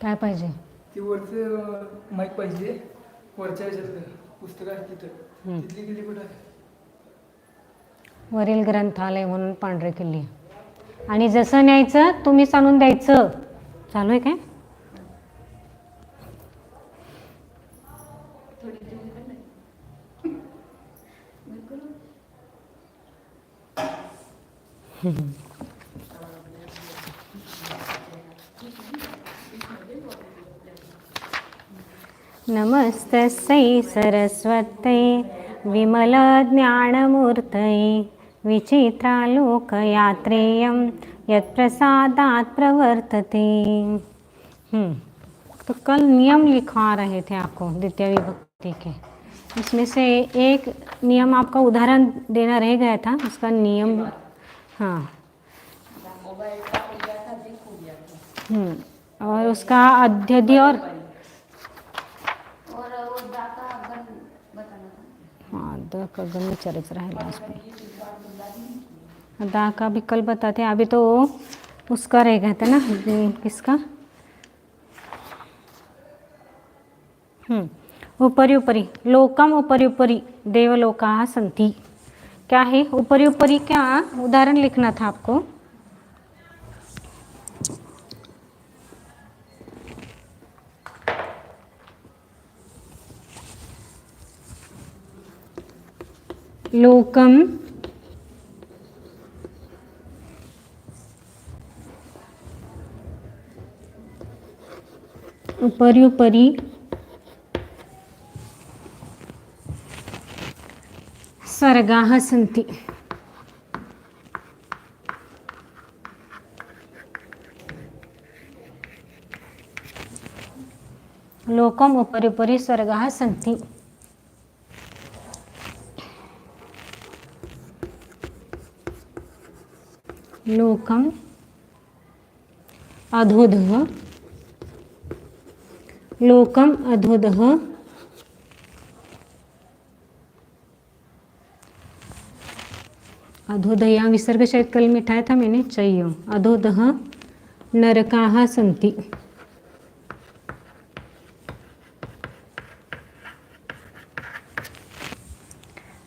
काय पाहिजे? ती वरचं माईक पाहिजे, वरच्या ह्याच्यात पुस्तकं आहेत तिथं, तिथली किल्ली कुठं आहे? वरील ग्रंथालय म्हणून पांढरे किल्ली. आणि जसं न्यायचं तुम्हीच आणून द्यायचं. चालू आहे काय? नमस्तस्यै सरस्वत्यै विमलज्ञानमूर्तये विचित्रालोकयात्रेयं यत्प्रसादात् प्रवर्तते। तो कल नियम लिखवा रहे थे आपको द्वितीय विभक्ति के, इसमें से एक नियम आपका उदाहरण देना रह गया था, उसका नियम हाँ और उसका अध्यधि और हाँ द का गण में चरित्र रहेगा उसमें, दा का भी कल बताते हैं। अभी तो उसका रह गया था ना, किसका? उपरि उपरि लोकम उपरि उपरि देवलोकाः सन्ति। क्या है उपरि उपरि? क्या उदाहरण लिखना था आपको। लोकम उपरि उपरि सर्गाः सन्ति। लोकम उपरि उपरि सर्गाः सन्ति। लोकम अधोधः लोकम अधोधः अधोधः यहाँ विसर्ग शायद कल मिठाया था मैंने, चाहिए अधोधः नरकाः सन्ति।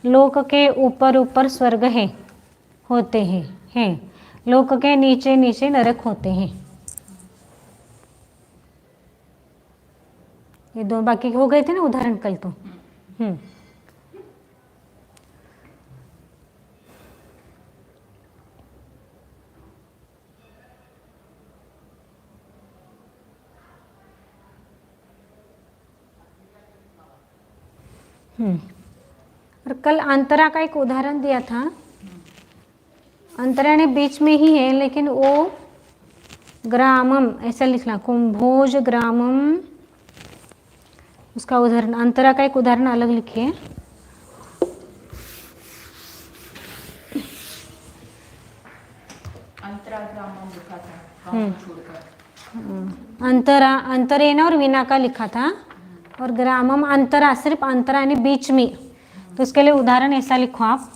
लोक के ऊपर ऊपर स्वर्ग है होते हैं, लोक के नीचे नीचे नरक होते हैं। ये दो बाकी हो गए थे ना उदाहरण कल तो। और कल अंतरा का एक उदाहरण दिया था। अंतरा ने बीच में ही है, लेकिन वो ग्रामम ऐसा लिखना, कुंभोज ग्रामम, उसका उदाहरण अंतरा का एक उदाहरण अलग लिखिए। अंतरा ग्रामम लिखा था, अंतरा अंतरेना और विना का लिखा था, और ग्रामम अंतरा सिर्फ अंतरा यानी बीच में, तो उसके लिए उदाहरण ऐसा लिखो आप।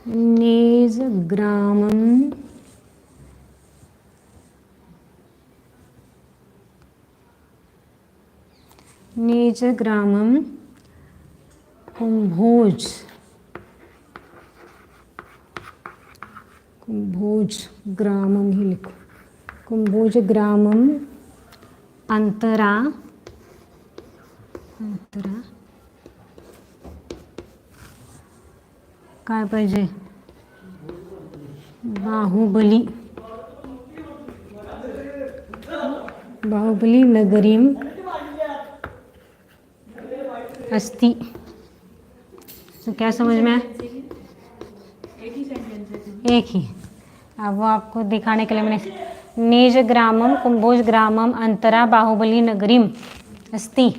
निज ग्रामम निज ग्रामम कुंभोज ग्रामम ही लिखो। कुंभोज ग्रामम अंतरा काय पाहिजे? बाहुबली नगरीम अस्ति। तो क्या समझ में आया? एक ही। अब वो आपको दिखाने के लिए मैंने निज ग्रामम कुंभोज ग्रामम अंतरा बाहुबली नगरीम अस्ति।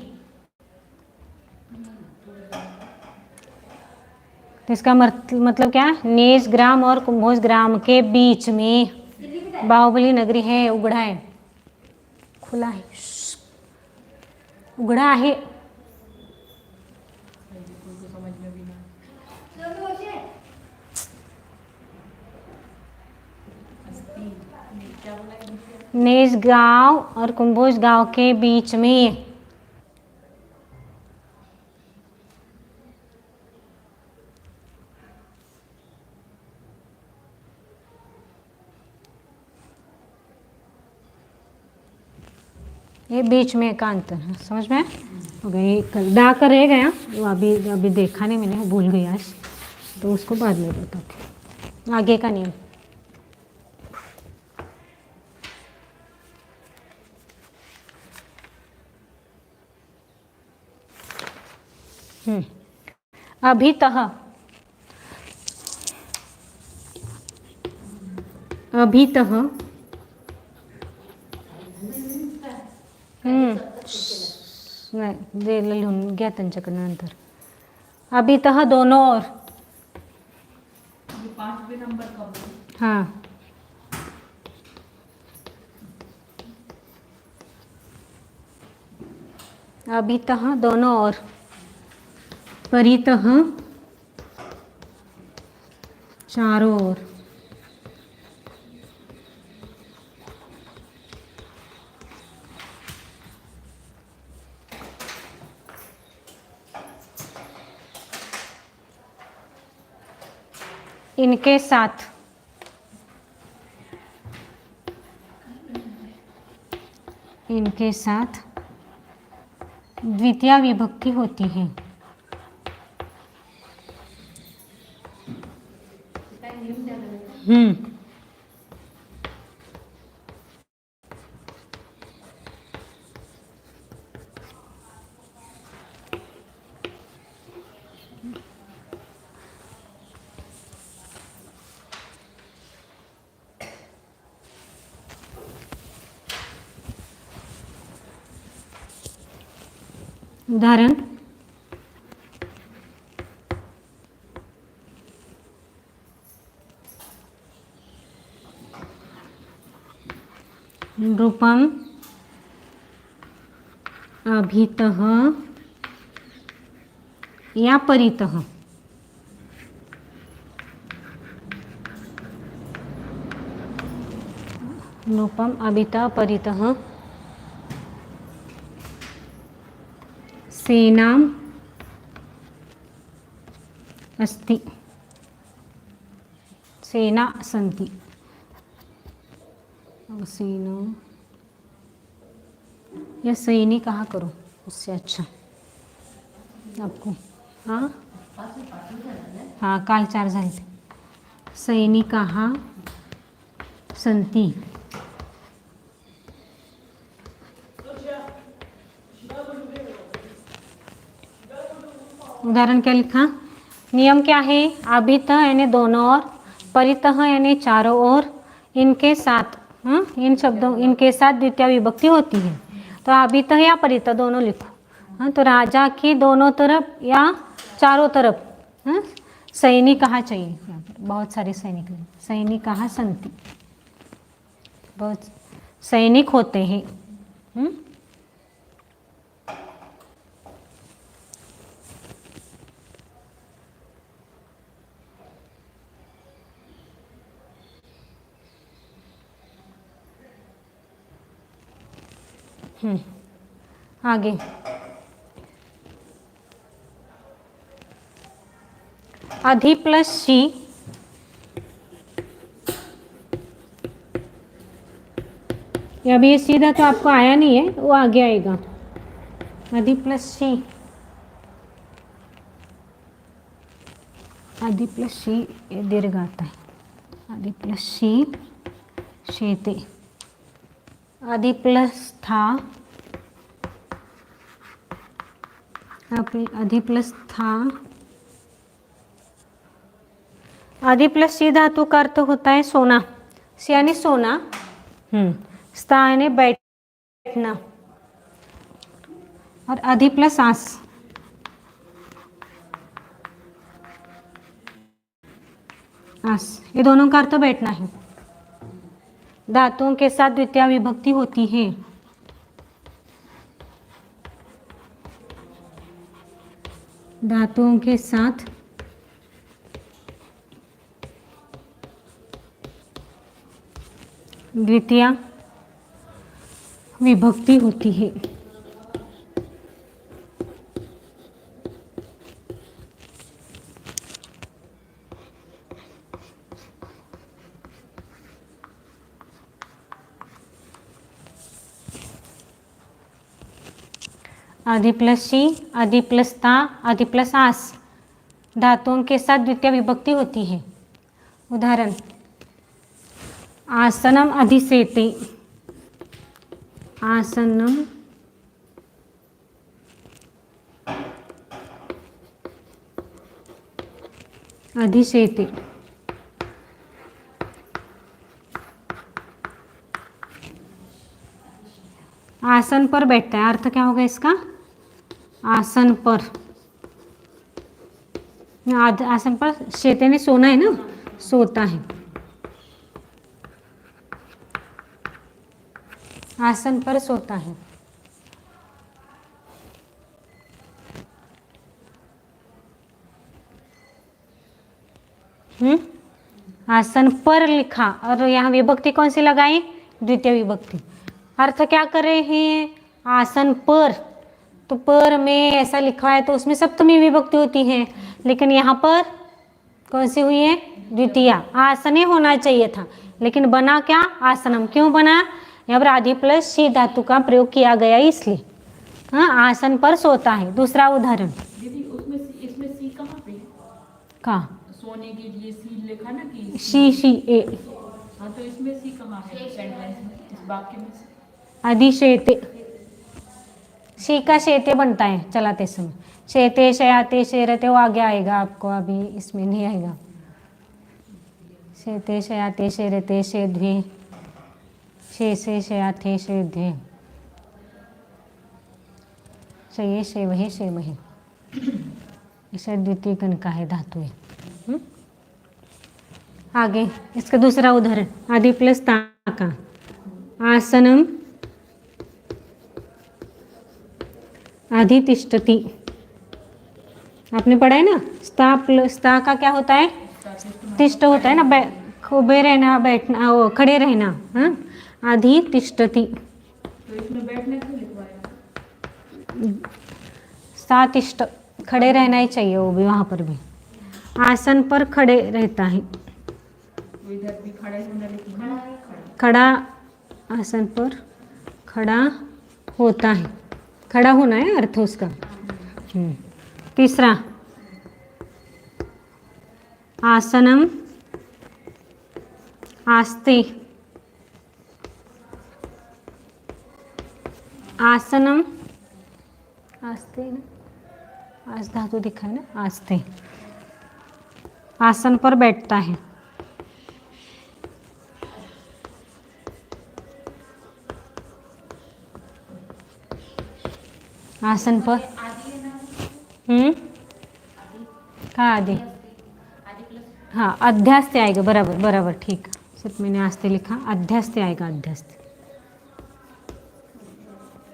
तो इसका मतलब क्या? निज ग्राम और कुंभोज ग्राम के बीच में बाहुबली नगरी है, उगड़ा है, खुला है, उगड़ा है। नेज गांव और कुंभोज गांव के बीच में। ये बीच में का अंतर है, समझ में हो गई। डा कर रह गया वो, अभी अभी देखा नहीं मैंने, भूल गई आज, तो उसको बाद में बताती। आगे का नियम, अभितः, अभितः नाही जे लिहून घ्या त्यांच्याकडनं नंतर। अभितः दोनों ओर, ये 5वें नंबर का बोल। हाँ अभितः दोनों ओर, परितः चारों ओर। इनके साथ, इनके साथ द्वितीय विभक्ति होती है। उदाहरण, रूपम अभितः या परितः। रूपम अभितः परितः सेनाम अस्ति, सेना सन्ति। सेना या सैनिक कहा करो उससे अच्छा आपको। हाँ हाँ काल 4 झाले ते। सैनिकाः सन्ति। उदाहरण क्या लिखा, नियम क्या है, अभितः यानी दोनों ओर, परितः यानी चारों ओर, इनके साथ, इन शब्दों इनके साथ द्वितीय विभक्ति होती है। तो अभितः या परितः दोनों लिखो। हाँ, तो राजा की दोनों तरफ या चारों तरफ सैनिक कहा चाहिए। यहाँ पर बहुत सारे सैनिक, सैनिक कहा संति, बहुत सैनिक होते हैं। आगे अधि प्लस सी, अभी ये सीधा तो आपको आया नहीं है, वो आगे आएगा। अधि प्लस सी, अधि प्लस सी ये दीर्घ आता है। अधि प्लस सी शेते, अधि प्लस था, अधि प्लस था। अधि प्लस सी धातु का अर्थ होता है सोना, सी यानी सोना, स्था यानी बैठना, और अधि प्लस आस, आस, ये दोनों का अर्थ बैठना है। धातुओं के साथ द्वितीय विभक्ति होती है। धातुओं के साथ द्वितीय विभक्ति होती है। आदि प्लस शी, आदि प्लस ता, आदि प्लस आस धातुओं के साथ द्वितीय विभक्ति होती है। उदाहरण, आसनम अधिसेते, आसनम अधिसेते। आसन पर बैठता है, अर्थ क्या होगा इसका? आसन पर, आसन पर शेते ने सोना है ना, सोता है। आसन पर सोता है। आसन पर लिखा और यहाँ विभक्ति कौन सी लगाई? द्वितीय विभक्ति। अर्थ क्या कर रहे हैं? आसन पर, तो पर में ऐसा लिखा है तो उसमें सप्तमी विभक्ति होती है, लेकिन यहाँ पर कौन सी हुई है? द्वितीय। आसने होना चाहिए था, लेकिन बना क्या? आसनम। क्यों बना? यहाँ पर आदि प्लस शी धातु का प्रयोग किया गया इसलिए। हाँ, आसन पर सोता है। दूसरा उदाहरण, दीदी उसमें इसमें सी कहाँ पे? कहाँ? सोने के लिए सी लिखा ना कि शी ए। हाँ, तो इसमें सी कहाँ है सेंटेंस में, इस वाक्य में? अधिशेते, शी का शेते बनता है चलाते समय। शेते शयाते शेरते वो आगे आएगा आपको, अभी इसमें नहीं आएगा। शेते शयाते शेरते शेध्वे, शेषे शयाथे शेध्वे, शये शेवहे शेमहे। इसे द्वितीय गण का है धातु है। आगे इसका दूसरा उदाहरण, आदि प्लस ता का, आसनम अधितिष्ठति। आपने पढ़ा है ना, स्ता प्लस ता का क्या होता है? तिष्ठ होता है ना, उबे रहना, बैठना, वो खड़े रहना। हाँ, अधितिष्ठति। तो इसमें बैठने क्यों लिखवाया? सातिष्ठ, खड़े रहना ही चाहिए, वो भी वहाँ पर भी। आसन पर खड़े रहता है। तो इधर भी खड़े होना लिखना है। खड़ा, आसन पर खड़ा होता है, खड़ा होना है अर्थ उसका। तीसरा, आसनम आस्ते, आसनम आस्ते ना, आस धातु दिखा है ना, आस्ते। आसन पर बैठता है। आसन पर कहाँ आदि? हाँ, अध्यास्ते आएगा, बराबर बराबर, ठीक है। सिर्फ मैंने आस्ते लिखा, अध्यास्ते आएगा, अध्यास्ते,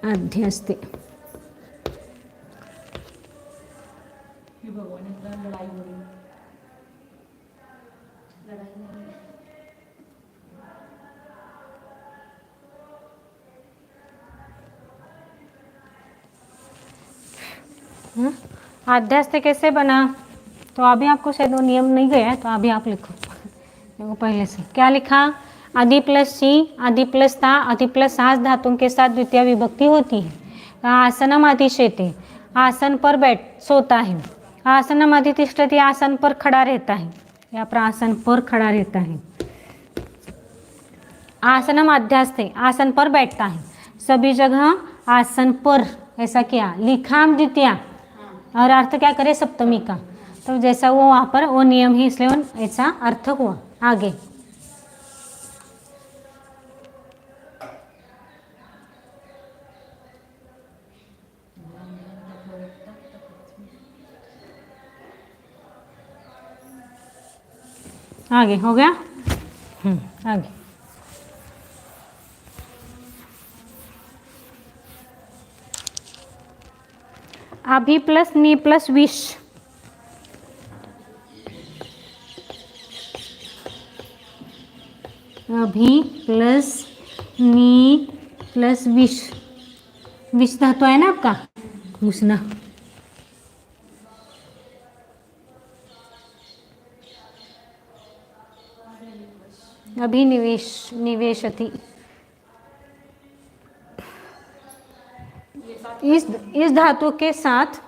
अध्यास्ते। हे भगवान, इतना लड़ाई हो रही है। अध्यास्ते कैसे बना? तो अभी आपको शायद वो नियम नहीं गया है, तो अभी आप लिखो। देखो पहले से क्या लिखा? आदि प्लस शी, आदि प्लस ता, आदि प्लस आस धातुओं के साथ द्वितीय विभक्ति होती है। आसनम अधिशेते, आसन पर बैठ सोता है। आसनम अधितिष्ठति, आसन पर खड़ा रहता है। यहाँ पर आसन पर खड़ा रहता है। आसनम अध्यास्ते, आसन पर बैठता है। सभी जगह आसन पर ऐसा किया, लिखा द्वितीय और अर्थ क्या करे? सप्तमी का। तो जैसा वो वहाँ पर वो नियम ही, इसलिए ऐसा अर्थ हुआ। आगे आगे हो गया। आगे अभी प्लस नी प्लस विश, अभी प्लस नी प्लस विष, विष धातु है ना आपका घुसना, अभिनिवेश, निवेशति। इस धातु के साथ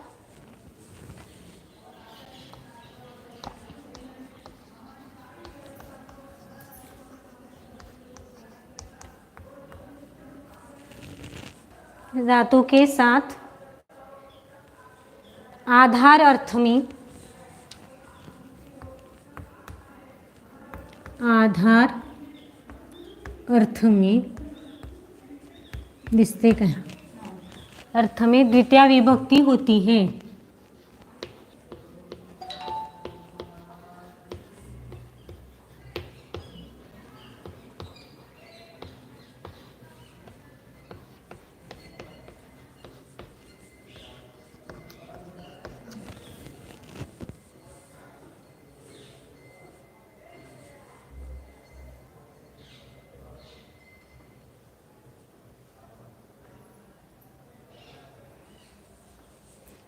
धातु के साथ आधार अर्थ में, आधार अर्थ में दिसते का अर्थ में द्वितीय विभक्ति होती है।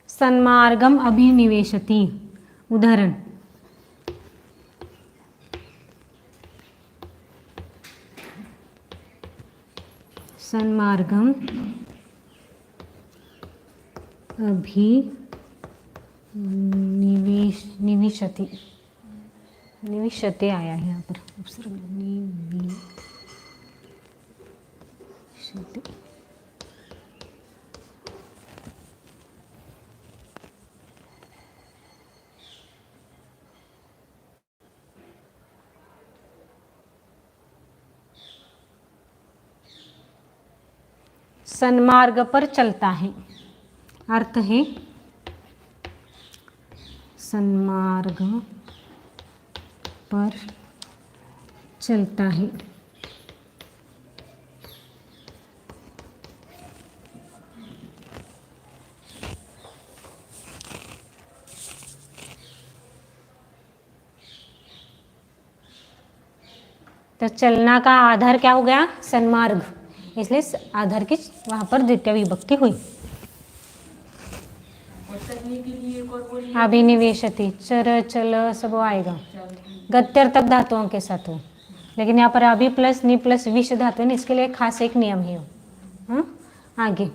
सन्मार्गम अभिनिवेशति, उदाहरण सन्मार्गम निविशति, निविशते आया है यहाँ पर उपसर्ग, निविशते। सन्मार्ग पर चलता है, अर्थ है सन्मार्ग पर चलता है। तो चलना का आधार क्या हो गया? सन्मार्ग, इसलिए आधार की वहां पर द्वितीय विभक्ति हुई। अभिनिवेशति, चर चल सब आएगा, गत्यर्थक धातुओं के साथ हो, लेकिन यहाँ पर अभी प्लस नि प्लस विष धातु है, इसके लिए खास एक नियम है। हाँ आगे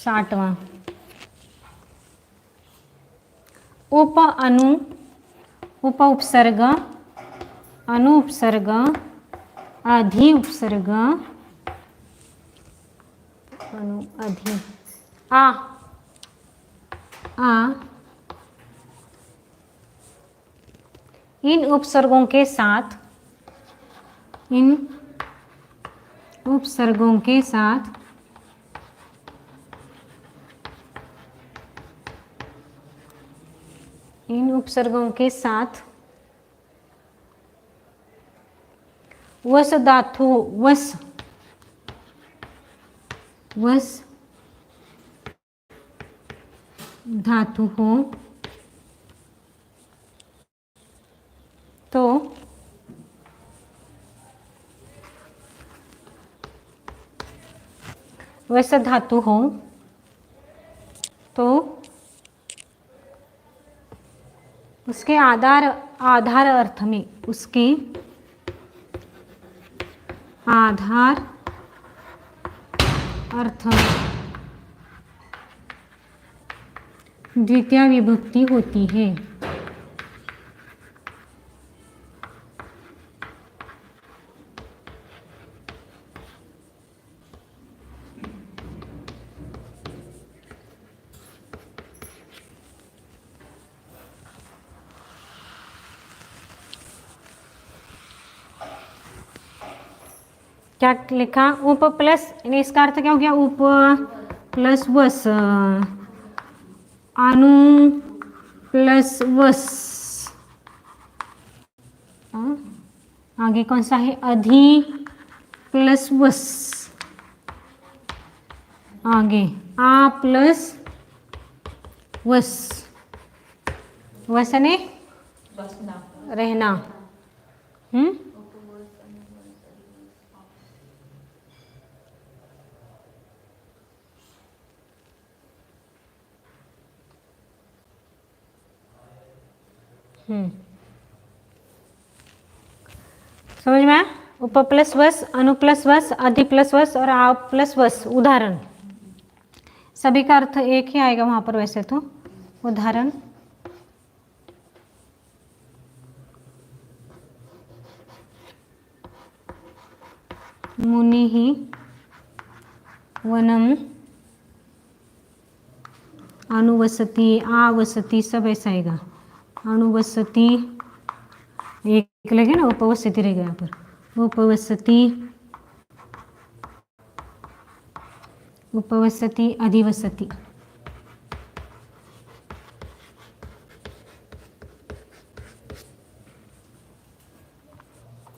साठवां, उप अनु उप उपसर्ग, अनु उपसर्ग, अधि उपसर्ग, अनु अधि, आ इन उपसर्गों के साथ, इन उपसर्गों के साथ इन उपसर्गों के साथ वस धातु, वस धातु हो तो वस धातु हो तो उसके आधार अर्थ में, उसके आधार अर्थ में द्वितीय विभक्ति होती है। क्या लिखा? उप प्लस, इसका अर्थ क्या हो गया? उप प्लस वस, अनु प्लस वस, आगे कौन सा है? अधि प्लस वस, आगे आ प्लस वस, वस ने रहना, हम्म, समझ में आया? उप प्लस वस, अनु प्लस वस, अधि प्लस वस और आ प्लस वस। उदाहरण सभी का अर्थ एक ही आएगा वहां पर वैसे तो। उदाहरण मुनि ही वनम अनुवसति, आवसति, सब ऐसा आएगा। अनुवसति एक लगे ना, उपवसति रहेगा यहाँ पर। उपवसति, उपवसति, अधिवसति।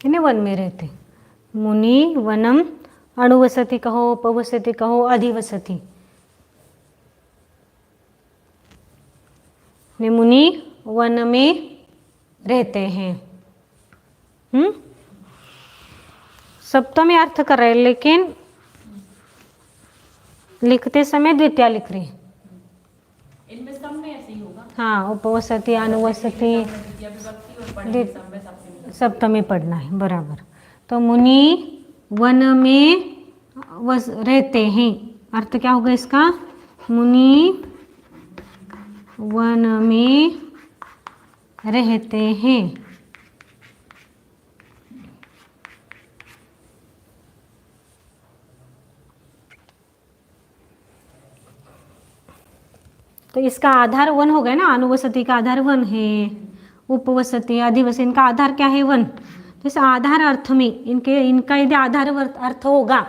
इन्हें वन में रहते। मुनि वनम अणुवसति कहो, उपवसति कहो, अधिवसति। मुनि वन में रहते हैं। सप्तमी अर्थ कर रहे हैं, लेकिन लिखते समय द्वितीय लिख रहे हैं। इनमें सब में ऐसे ही होगा। हाँ, उपवसति, अनुवसति, द्वितीय विभक्ति और पढ़ने सब में सप्तमी। सप्तमी पढ़ना है, बराबर। तो मुनि वन में रहते हैं, अर्थ क्या होगा इसका? मुनि वन में रहते हैं। तो इसका आधार वन हो गया ना, अनुवसति का आधार वन है, उपवसति, अधिवसति, इनका आधार क्या है? वन। तो इस आधार अर्थ में इनका यदि आधार अर्थ होगा,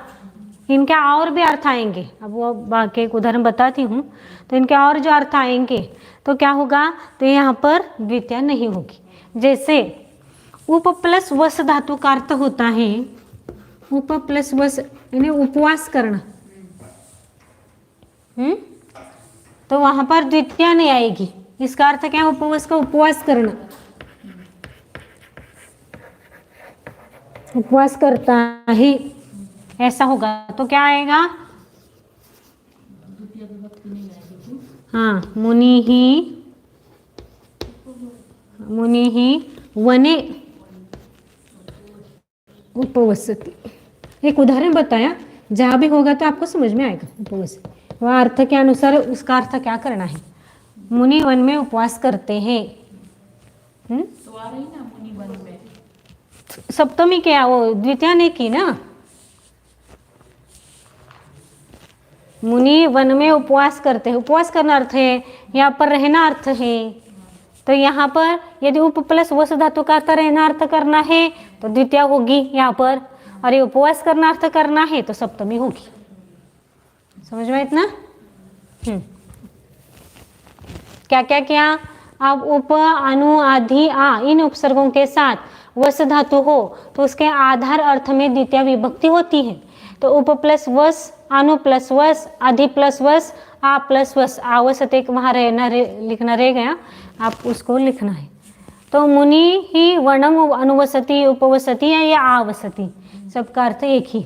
इनके और भी अर्थ आएंगे। अब वो बाकी एक उदाहरण बताती हूँ। तो इनके और जो अर्थ आएंगे तो क्या होगा? तो यहाँ पर द्वितीय नहीं होगी। जैसे उप प्लस वस धातु का अर्थ होता है, उप प्लस वस यानी उपवास करना। तो वहां पर द्वितीय नहीं आएगी। इसका अर्थ क्या है? उपवास का उपवास करना, उपवास करता है, ऐसा होगा। तो क्या आएगा? द्वितीय विभक्ति नहीं आएगी। हाँ, मुनि ही वने उपवसति। एक उदाहरण बताया, जहाँ भी होगा तो आपको समझ में आएगा। उपवसति वह अर्थ के अनुसार उसका अर्थ क्या करना है। मुनि वन में उपवास करते हैं। तो आ रही ना मुनि वन में। सप्तमी क्या, वो द्वितीय ने की ना। मुनि वन में उपवास करते हैं, उपवास करना अर्थ है, यहाँ पर रहना अर्थ है। तो यहाँ पर यदि उप प्लस वस धातु का अर्थ रहना अर्थ करना है तो द्वितीय होगी यहाँ पर, और ये उपवास करना अर्थ करना है तो सप्तमी होगी। समझ में इतना? क्या क्या किया? अब उप, अनु, आधि, आ इन उपसर्गों के साथ वस धातु हो तो उसके आधार अर्थ में द्वितीय विभक्ति होती है। तो उप प्लस वस, अनु प्लस वस, अधि प्लस वस, आ प्लस वस। आवसत एक वहाँ लिखना रह गया, आप उसको लिखना है। तो मुनि ही वनम अनुवसति, उपवसति या आवसति, सबका अर्थ एक ही।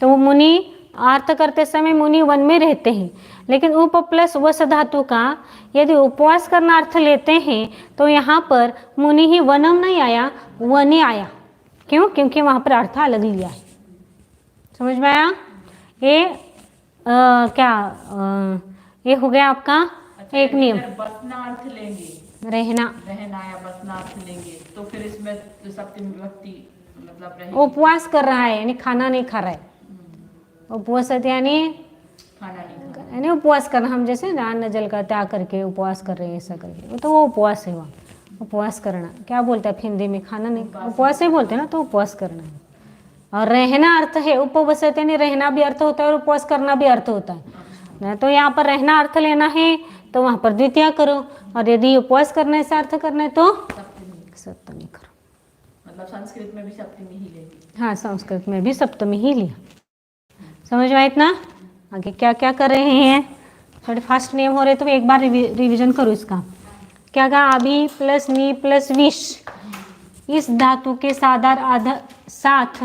तो मुनि अर्थ करते समय मुनि वन में रहते हैं, लेकिन उप प्लस वस धातु का यदि उपवास करना अर्थ लेते हैं तो यहाँ पर मुनि ही वनम नहीं आया, वने आया। क्यों? क्योंकि वहाँ पर अर्थ अलग लिया है। समझ में आया? ये ये हो गया आपका एक नियम। बसना अर्थ लेंगे, रहना या बसना अर्थ लेंगे तो फिर इसमें जो सप्तमी विभक्ति मतलब रहेगी। उपवास कर रहा है यानी खाना नहीं खा रहा है। उपवास यानी खाना नहीं खाना। यानी उपवास करना, हम जैसे अन्न जल का त्याग करके उपवास कर रहे हैं, ऐसा करके, तो वो उपवास है। वहाँ उपवास करना क्या बोलते हैं हिंदी में? खाना नहीं, उपवास ही बोलते हैं ना, तो उपवास करना है। और रहना अर्थ है, उपवसत यानी रहना भी अर्थ होता है और उपवास करना भी अर्थ होता है ना। तो यहाँ पर रहना अर्थ लेना है तो वहाँ पर द्वितीय करो, और यदि उपवास करने से अर्थ करना है तो सप्तमी करो। मतलब संस्कृत में भी सप्तमी ही लेगी। हाँ, संस्कृत में भी सप्तमी ही लिया। समझ में आया इतना? आगे क्या क्या कर रहे हैं? थोड़े फास्ट नियम हो रहे तो एक बार रिवीजन करो इसका। क्या कहा? अभी प्लस नी प्लस विश, इस धातु के साथ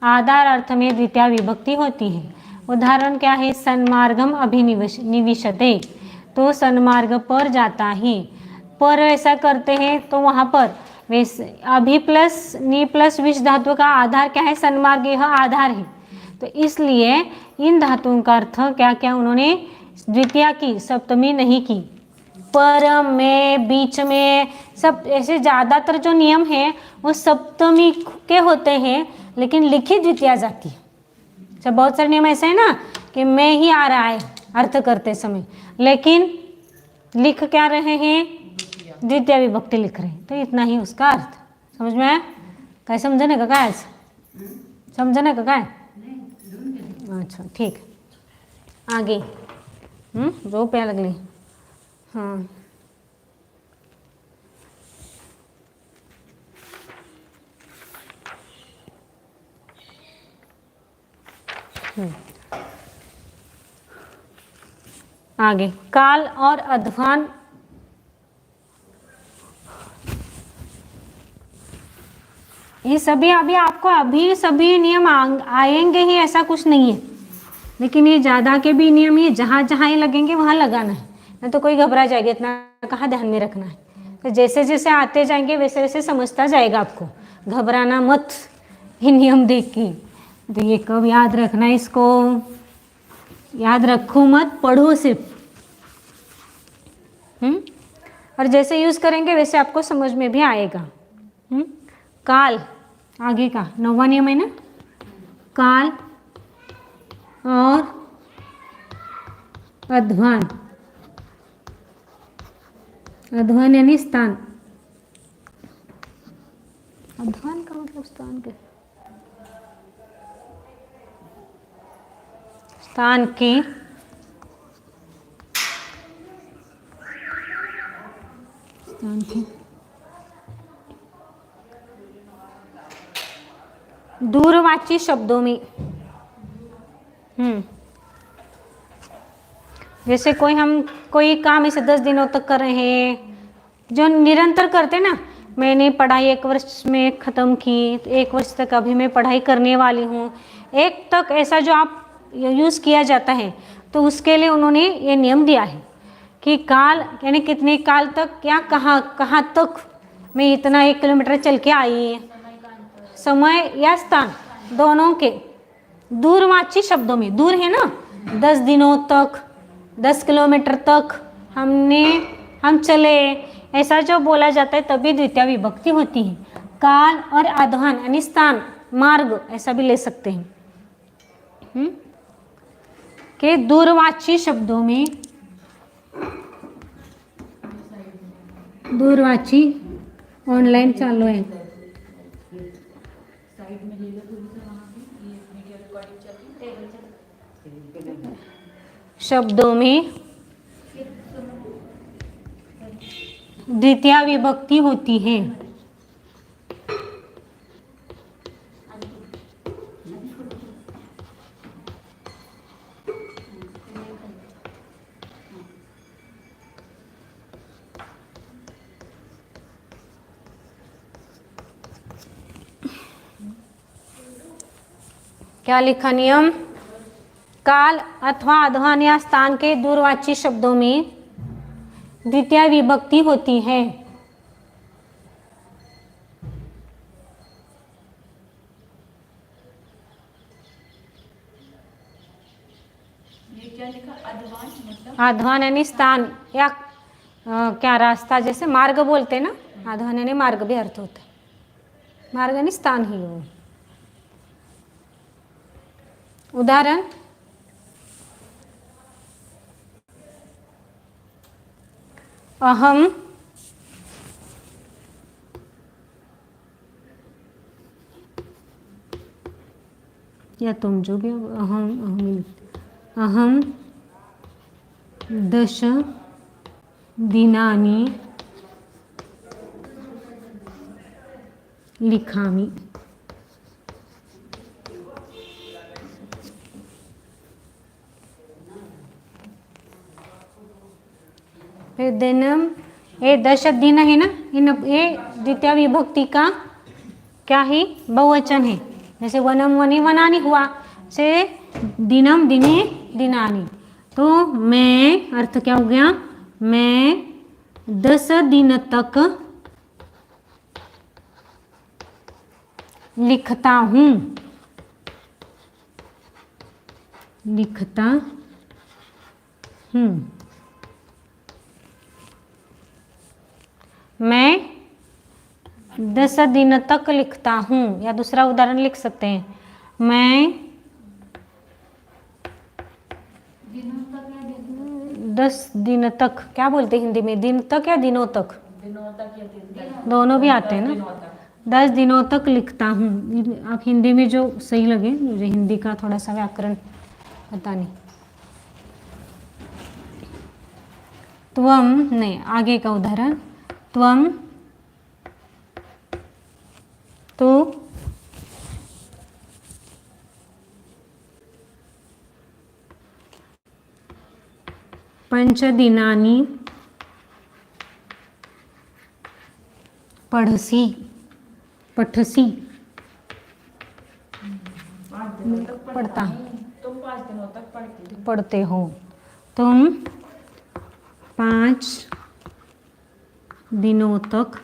आधार अर्थ में द्वितीय विभक्ति होती है। उदाहरण क्या है? सन्मार्गम अभिनिविशते, तो सन्मार्ग पर जाता है। पर ऐसा करते हैं तो वहाँ पर वैसे अभि प्लस नि प्लस विश धातु का आधार क्या है? सन्मार्ग, यह आधार है। तो इसलिए इन धातुओं का अर्थ क्या क्या उन्होंने द्वितीया की, सप्तमी नहीं की। पर में, बीच में, सब ऐसे ज़्यादातर जो नियम है वो सप्तमी के होते हैं, लेकिन लिखित द्वितीया जाती है। सब बहुत सारे नियम ऐसे हैं ना कि मैं ही आ रहा है अर्थ करते समय, लेकिन लिख क्या रहे हैं? द्वितीय विभक्ति लिख रहे हैं। तो इतना ही उसका अर्थ समझ में आया? काय समझने का काय? समझने का काय? अच्छा ठीक, आगे जो प्या लगली। हाँ आगे काल और अध्वान ये सभी अभी आपको अभी सभी नियम आएंगे ही, ऐसा कुछ नहीं है। लेकिन ये ज़्यादा के भी नियम ये जहाँ जहाँ ये लगेंगे वहाँ लगाना है, नहीं तो कोई घबरा जाएगा। इतना कहाँ ध्यान में रखना है। तो जैसे जैसे आते जाएंगे वैसे वैसे समझता जाएगा आपको, घबराना मत ये नियम देख के। तो ये कब याद रखना है? इसको याद रखो मत, पढ़ो सिर्फ। और जैसे यूज़ करेंगे वैसे आपको समझ में भी आएगा। काल आगे का 9वां नियम है ना, काल और अध्वान। अध्वान यानी स्थान। अध्वान का मतलब स्थान के, स्थान के दूरवाची शब्दों में जैसे कोई काम इसे 10 दिनों तक कर रहे हैं, जो निरंतर करते ना। मैंने पढ़ाई 1 वर्ष में ख़त्म की, तो 1 वर्ष तक अभी मैं पढ़ाई करने वाली हूँ, एक तक ऐसा जो आप यूज़ किया जाता है। तो उसके लिए उन्होंने ये नियम दिया है कि काल यानी कितने काल तक या कहाँ तक मैं इतना 1 किलोमीटर चल के आई है। समय या स्थान दोनों के दूरवाची शब्दों में, दूर है ना, 10 दिनों तक, 10 किलोमीटर तक हम चले, ऐसा जो बोला जाता है तभी द्वितीय विभक्ति होती है। काल और अध्वान यानी स्थान, मार्ग ऐसा भी ले सकते हैं कि दूरवाची शब्दों में। दूरवाची ऑनलाइन चालू है, शब्दों में द्वितीय विभक्ति होती है। क्या लिखा नियम? काल अथवा अध्वान या स्थान के दूरवाची शब्दों में द्वितीय विभक्ति होती है। ये क्या लिखा? अध्वान मतलब अध्वान यानी स्थान या क्या रास्ता, जैसे मार्ग बोलते हैं ना, अध्वान यानी मार्ग भी अर्थ होता है। मार्ग यानी स्थान ही हो। उदाहरण अहम या तुम जो भी, अहम 10 दिनानि लिखामि। फिर दिनम, ये 10 दिन है ना, ये द्वितीय विभक्ति का क्या है, बहुवचन है। जैसे वनम वनी वनानी हुआ, से दिनम दिने दिनानी। तो मैं अर्थ क्या हो गया, मैं 10 दिन तक लिखता हूँ, लिखता हूँ। मैं 10 दिन तक लिखता हूँ। या दूसरा उदाहरण लिख सकते हैं, मैं 10 दिन तक, क्या बोलते हैं हिंदी में, दिन तक या दिनों तक, दिनों तक या दिन तक, दोनों भी आते हैं ना। दिनों तक। 10 दिनों तक लिखता हूँ। आप हिंदी में जो सही लगे, मुझे हिंदी का थोड़ा सा व्याकरण पता नहीं। त्वम नहीं, आगे का उदाहरण, त्वम तो पंचदिनानि पढ़सी, पठसी, 5 दिनों तक पढ़ता हूँ। तुम 5 दिनों तक पढ़ती हो। पढ़ते हो, तुम 5 दिनों तक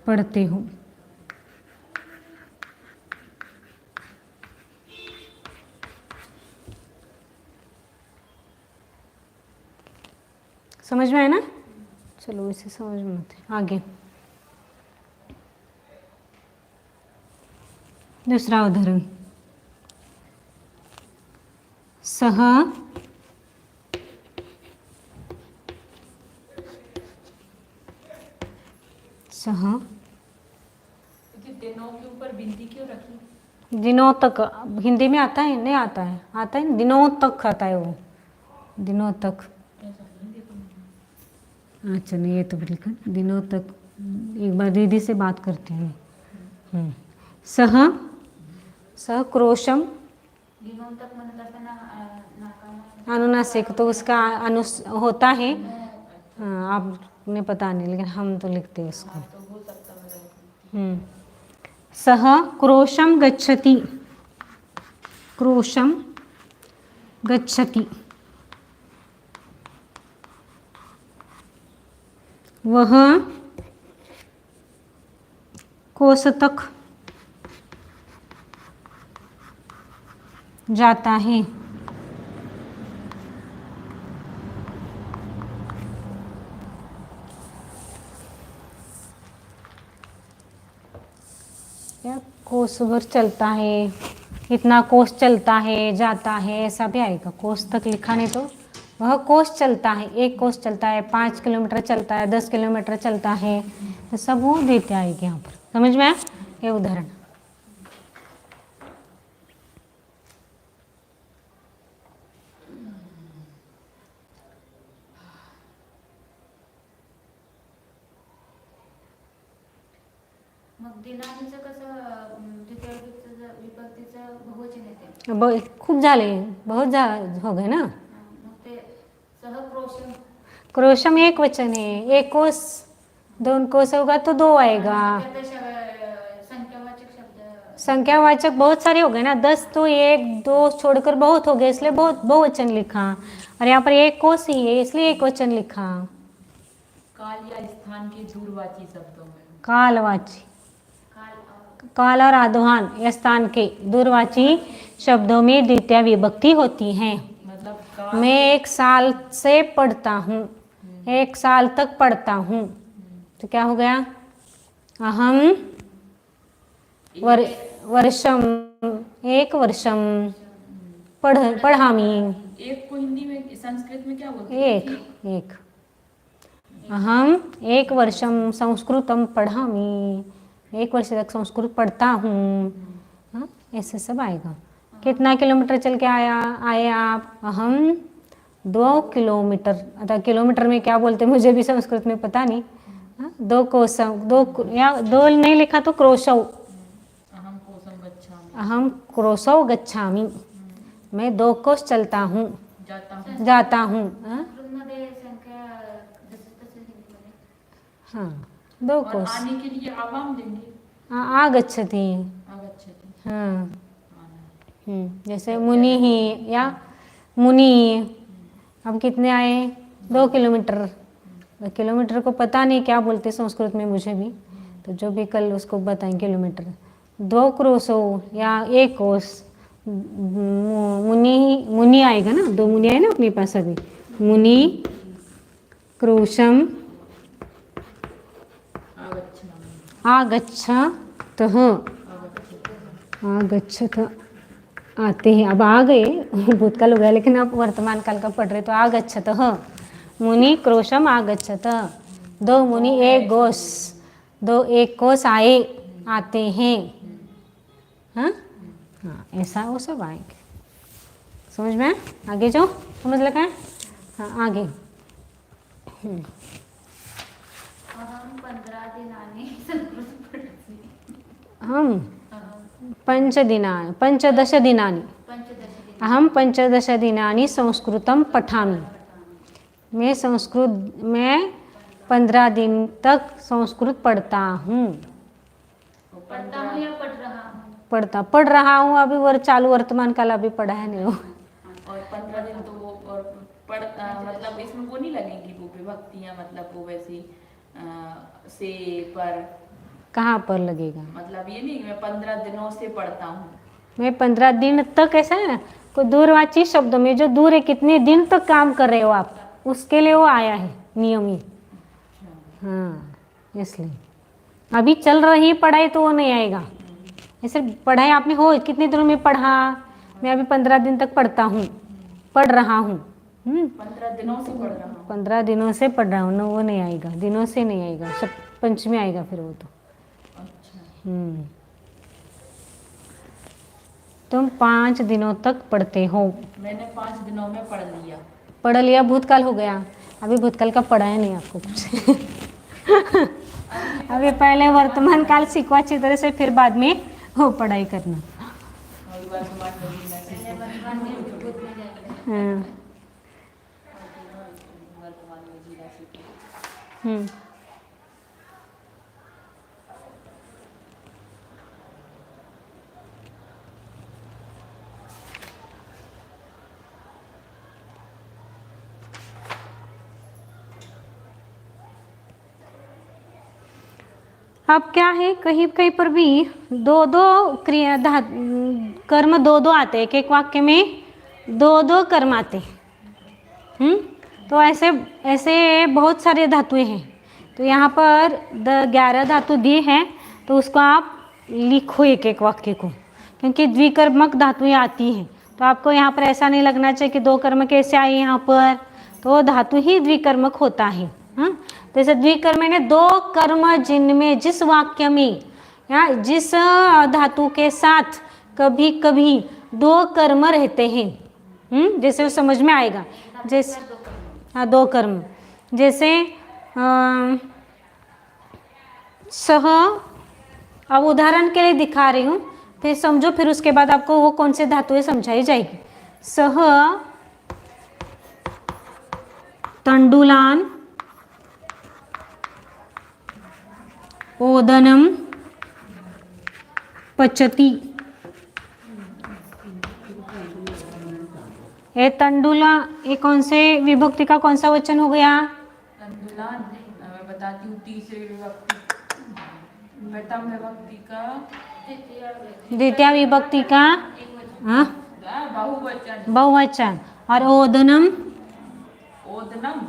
पढ़ते हो। समझ में आया ना? चलो इसे समझ में आते हैं। आगे दूसरा उदाहरण, सह सह दिनों के ऊपर बिंदी क्यों रखी? दिनों तक हिंदी में आता है, नहीं आता है, आता है दिनों तक आता है, वो दिनों तक। अच्छा नहीं, ये तो बिल्कुल दिनों तक। एक बार दीदी से बात करती हूँ। सह सह क्रोशम दिनों तक मतलब अनुनासिक, तो उसका अनुस होता है। हाँ, आपने पता नहीं, लेकिन हम तो लिखते हैं उसको। सह क्रोशम गच्छति, क्रोशम गच्छति, वह कोस तक जाता है। कोस भर चलता है, इतना कोस चलता है, जाता है, ऐसा भी आएगा। कोस तक लिखा नहीं तो वह कोस चलता है, 1 कोस चलता है, 5 किलोमीटर चलता है, 10 किलोमीटर चलता है, तो सब वो देते आएंगे यहाँ पर। समझ में आया ये उदाहरण? मग दिनांचं कसं द्वितीय विभक्तीचं बहुवचन येते. खूप झाले, बहुत हो गए ना। मग ते सहक्रोशम क्रोशम एक वचन है, 1 कोस 2 कोस होगा तो 2 आएगा। संख्यावाचक शब्द संख्यावाचक बहुत सारे हो गए ना, 10 तो 1 2 छोड़कर बहुत हो गए, इसलिए बहुत बहुवचन लिखा। और यहाँ पर 1 कोस ही है, इसलिए 1 वचन लिखा। काल या स्थान के दूरवाची शब्दों में कालवाची, काल और आदोहान या स्थान के दूरवाची शब्दों में द्वितीय विभक्ति होती है। मतलब मैं 1 साल से पढ़ता हूँ, 1 साल तक पढ़ता हूँ, तो क्या हो गया, अहम वर्षम 1 वर्षम पढ़ामी। एक को हिंदी में संस्कृत में क्या बोलते हैं? एक अहम 1 वर्षम संस्कृतम पढ़ामी, 1 वर्ष तक संस्कृत पढ़ता हूँ। हाँ, ऐसे सब आएगा। कितना किलोमीटर चल के आए आप? अहम 2 किलोमीटर। अतः किलोमीटर में क्या बोलते हैं मुझे भी संस्कृत में पता नहीं। 2 कोसम, 2 नहीं लिखा तो क्रोशव, अहम क्रोशव गच्छामि, मैं 2 कोस चलता हूँ, जाता हूँ। संस्कृतमध्ये संख्या जसं तसं हिंदीमध्ये हाँ 2 और कोस। आने के लिए आवाम देंगे। आगच्छति। आगच्छति हाँ आना। जैसे मुनि ही या मुनि, अब कितने आए 2 किलोमीटर। 2 किलोमीटर को पता नहीं क्या बोलते संस्कृत में मुझे भी, तो जो भी कल उसको बताएं किलोमीटर। 2 क्रोशो या 1 कोस। मुनि आएगा ना, 2 मुनि आए ना अपने पास अभी। मुनि क्रोशम आगच्छतः। आगच्छत आते हैं, अब आ गए भूतकाल हो गया लेकिन आप वर्तमान काल का पढ़ रहे तो आगच्छतः। मुनि क्रोशम आगच्छत। 2 मुनि 1 कोस। 1 कोस आए, आते हैं। हाँ हाँ ऐसा वो सब आएंगे। समझ में आगे जाओ, समझ लगा है। हाँ आगे। अहम 15 दिनानि संस्कृतं पठामि। हम 5 दिनानि 15 दिनानि 15 दिनानि अहम 15 दिनानि संस्कृतं पठामि। मैं 15 दिन तक संस्कृत पढ़ता हूँ। पढ़ता हूँ या पढ़ रहा हूँ? पढ़ रहा हूँ अभी चालू वर्तमान काल अभी पढ़ा है नहीं वो। और 15 दिन तो वो और मतलब इसमें वो नहीं लगेंगी वो विभक्तियाँ, मतलब वो वैसी से पर। कहाँ पर लगेगा? मतलब ये नहीं मैं 15 दिनों से पढ़ता हूँ। मैं 15 दिन तक, ऐसा है ना कोई दूरवाची शब्द में जो दूर है, कितने दिन तक काम कर रहे हो आप, उसके लिए वो आया है नियम ही। हाँ इसलिए अभी चल रही पढ़ाई तो वो नहीं आएगा। ऐसे पढ़ाई आपने हो कितने दिनों में पढ़ा, मैं अभी 15 दिन तक पढ़ता हूँ, पढ़ रहा हूँ। 15 दिनों से पढ़ रहा हूँ। 15 दिनों से पढ़ रहा हूँ ना, वो नहीं आएगा, दिनों से नहीं आएगा, सब पंचमी आएगा फिर वो तो। अच्छा। तुम 5 दिनों तक पढ़ते हो। मैंने 5 दिनों में पढ़ लिया, भूतकाल हो गया। अभी भूतकाल का पढ़ा है नहीं आपको कुछ अभी पहले वर्तमान काल सीखो अच्छी तरह से, फिर बाद में हो पढ़ाई करना। हाँ। अब क्या है, कहीं कहीं पर भी 2-2 क्रिया कर्म 2-2 आते हैं, एक वाक्य में 2-2 कर्म आते हैं। तो ऐसे ऐसे बहुत सारे धातुएं हैं। तो यहाँ पर 11 धातु दिए हैं, तो उसको आप लिखो एक वाक्य को, क्योंकि द्विकर्मक धातुएं आती हैं। तो आपको यहाँ पर ऐसा नहीं लगना चाहिए कि 2 कर्म कैसे आए यहाँ पर, तो धातु ही द्विकर्मक होता है। हाँ जैसे द्विकर्म ने 2 कर्म जिनमें, जिस वाक्य में या जिस धातु के साथ कभी कभी 2 कर्म रहते हैं, जैसे वो समझ में आएगा। जैसे हाँ 2 कर्म, जैसे सह, अब उदाहरण के लिए दिखा रही हूँ, फिर समझो, फिर उसके बाद आपको वो कौन से धातुएं समझाई जाएगी। सह तंडुलान ओदनम पचती। ये तंडुला, ये कौन से विभक्ति का कौन सा वचन हो गया? तंडुलान, मैं बताती हूँ तीसरी विभक्ति, प्रथम विभक्ति का द्वितीय विभक्ति का बहुवचन। बहुवचन। और ओदनम, ओदनम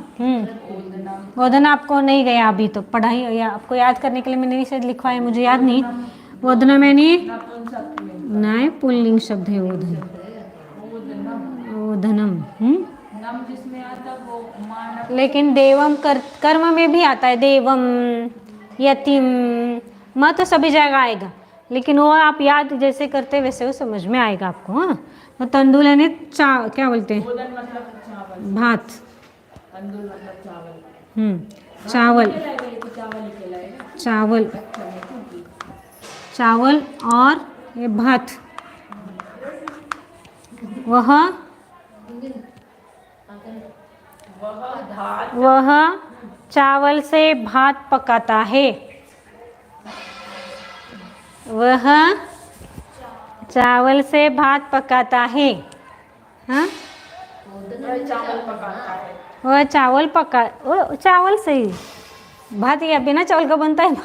ओदन आपको नहीं गया अभी तो, पढ़ाई या आपको याद करने के लिए मैंने शायद लिखवा है, मुझे याद नहीं। ओदन मैंने नहीं, पुल्लिंग शब्द है ओदन। ओदनम नम जिसमें आता वो मानव, लेकिन देवम कर्म में भी आता है, देवम यतिम, म तो सभी जगह आएगा, लेकिन वो आप याद जैसे करते वैसे वो समझ में आएगा आपको। हाँ तो तंदुल यानी क्या बोलते हैं, ओदन मतलब चावल, भात। तंदुल मतलब चावल। चावल, चावल, चावल और ये भात, वह चावल से भात पकाता है, वह चावल से भात पकाता है। हाँ, वह चावल से ही भात या बिना चावल का बनता है।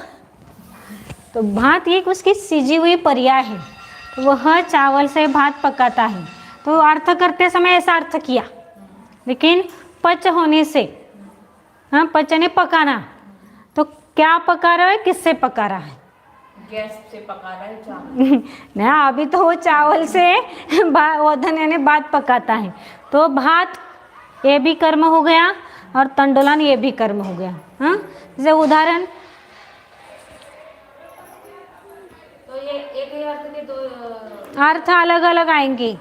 तो भात ये उसकी सिजी हुई पर्याय है। तो वह चावल से भात पकाता है, तो अर्थ करते समय ऐसा अर्थ किया, लेकिन पच होने से, हाँ, पच यानी पकाना, तो क्या पका रहा है, किससे पका रहा है? गैस से पका रहा है चावल। ना, अभी तो वो चावल से ओधन यानी भात पकाता है। तो भात ये भी कर्म हो गया और तंडोलन ये भी कर्म हो गया। हाँ, जैसे उदाहरण, तो ये एक ही अर्थ के दो अर्थ अलग अलग आएंगे,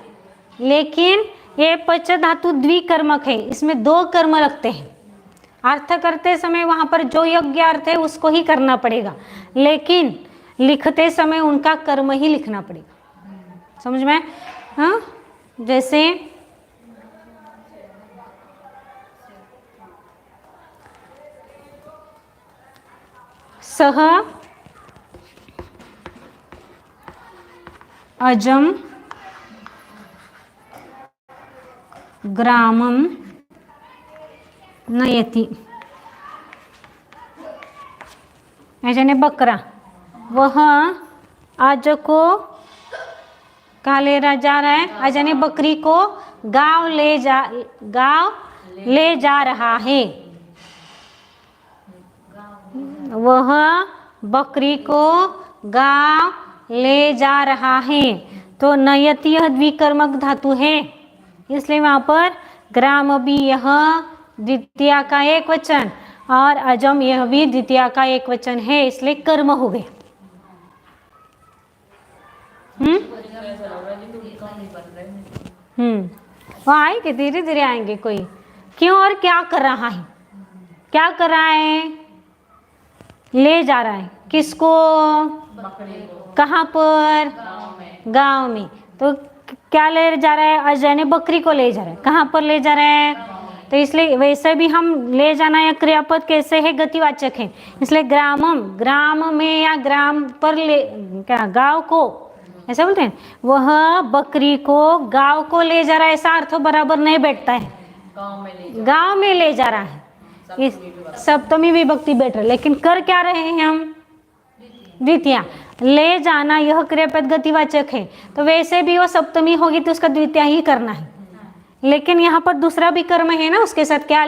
लेकिन ये पच धातु द्विकर्मक है, इसमें दो कर्म लगते हैं। अर्थ करते समय वहां पर जो योग्य अर्थ है उसको ही करना पड़ेगा, लेकिन लिखते समय उनका कर्म ही लिखना पड़ेगा। समझ में? हाँ, जैसे सह अजम ग्रामम नयति, यानी बकरा, वह आज को कहाँ ले जा रहा है? आज यानी बकरी को गांव ले जा रहा है। वह बकरी को गांव ले जा रहा है। तो नयति यह द्विकर्मक धातु है, इसलिए वहाँ पर ग्राम भी यह द्वितीया का एक वचन और अजम यह भी द्वितीया का एक वचन है, इसलिए कर्म हो गए। वो आएंगे, धीरे धीरे आएंगे। कोई क्यों और क्या कर रहा है? क्या कर रहा है? ले जा रहा है। किसको? कहाँ पर? गांव में। तो क्या ले जा रहा है? अजय बकरी को ले जा रहा है। कहाँ पर ले जा रहा है? तो इसलिए वैसे भी हम ले जाना या क्रियापद कैसे है? गतिवाचक है, इसलिए ग्रामम, ग्राम में या ग्राम पर ले, क्या गांव को ऐसा बोलते हैं। वह बकरी को गांव को ले जा रहा है, ऐसा अर्थ बराबर नहीं बैठता है। गांव में ले जा रहा है, इस सप्तमी विभक्ति बैठ रहा है, लेकिन कर क्या रहे हैं हम? द्वितीया। ले जाना यह क्रियापद गतिवाचक है, तो वैसे भी वो सप्तमी होगी तो उसका द्वितीया ही करना है, लेकिन यहाँ पर दूसरा भी कर्म है ना, उसके साथ क्या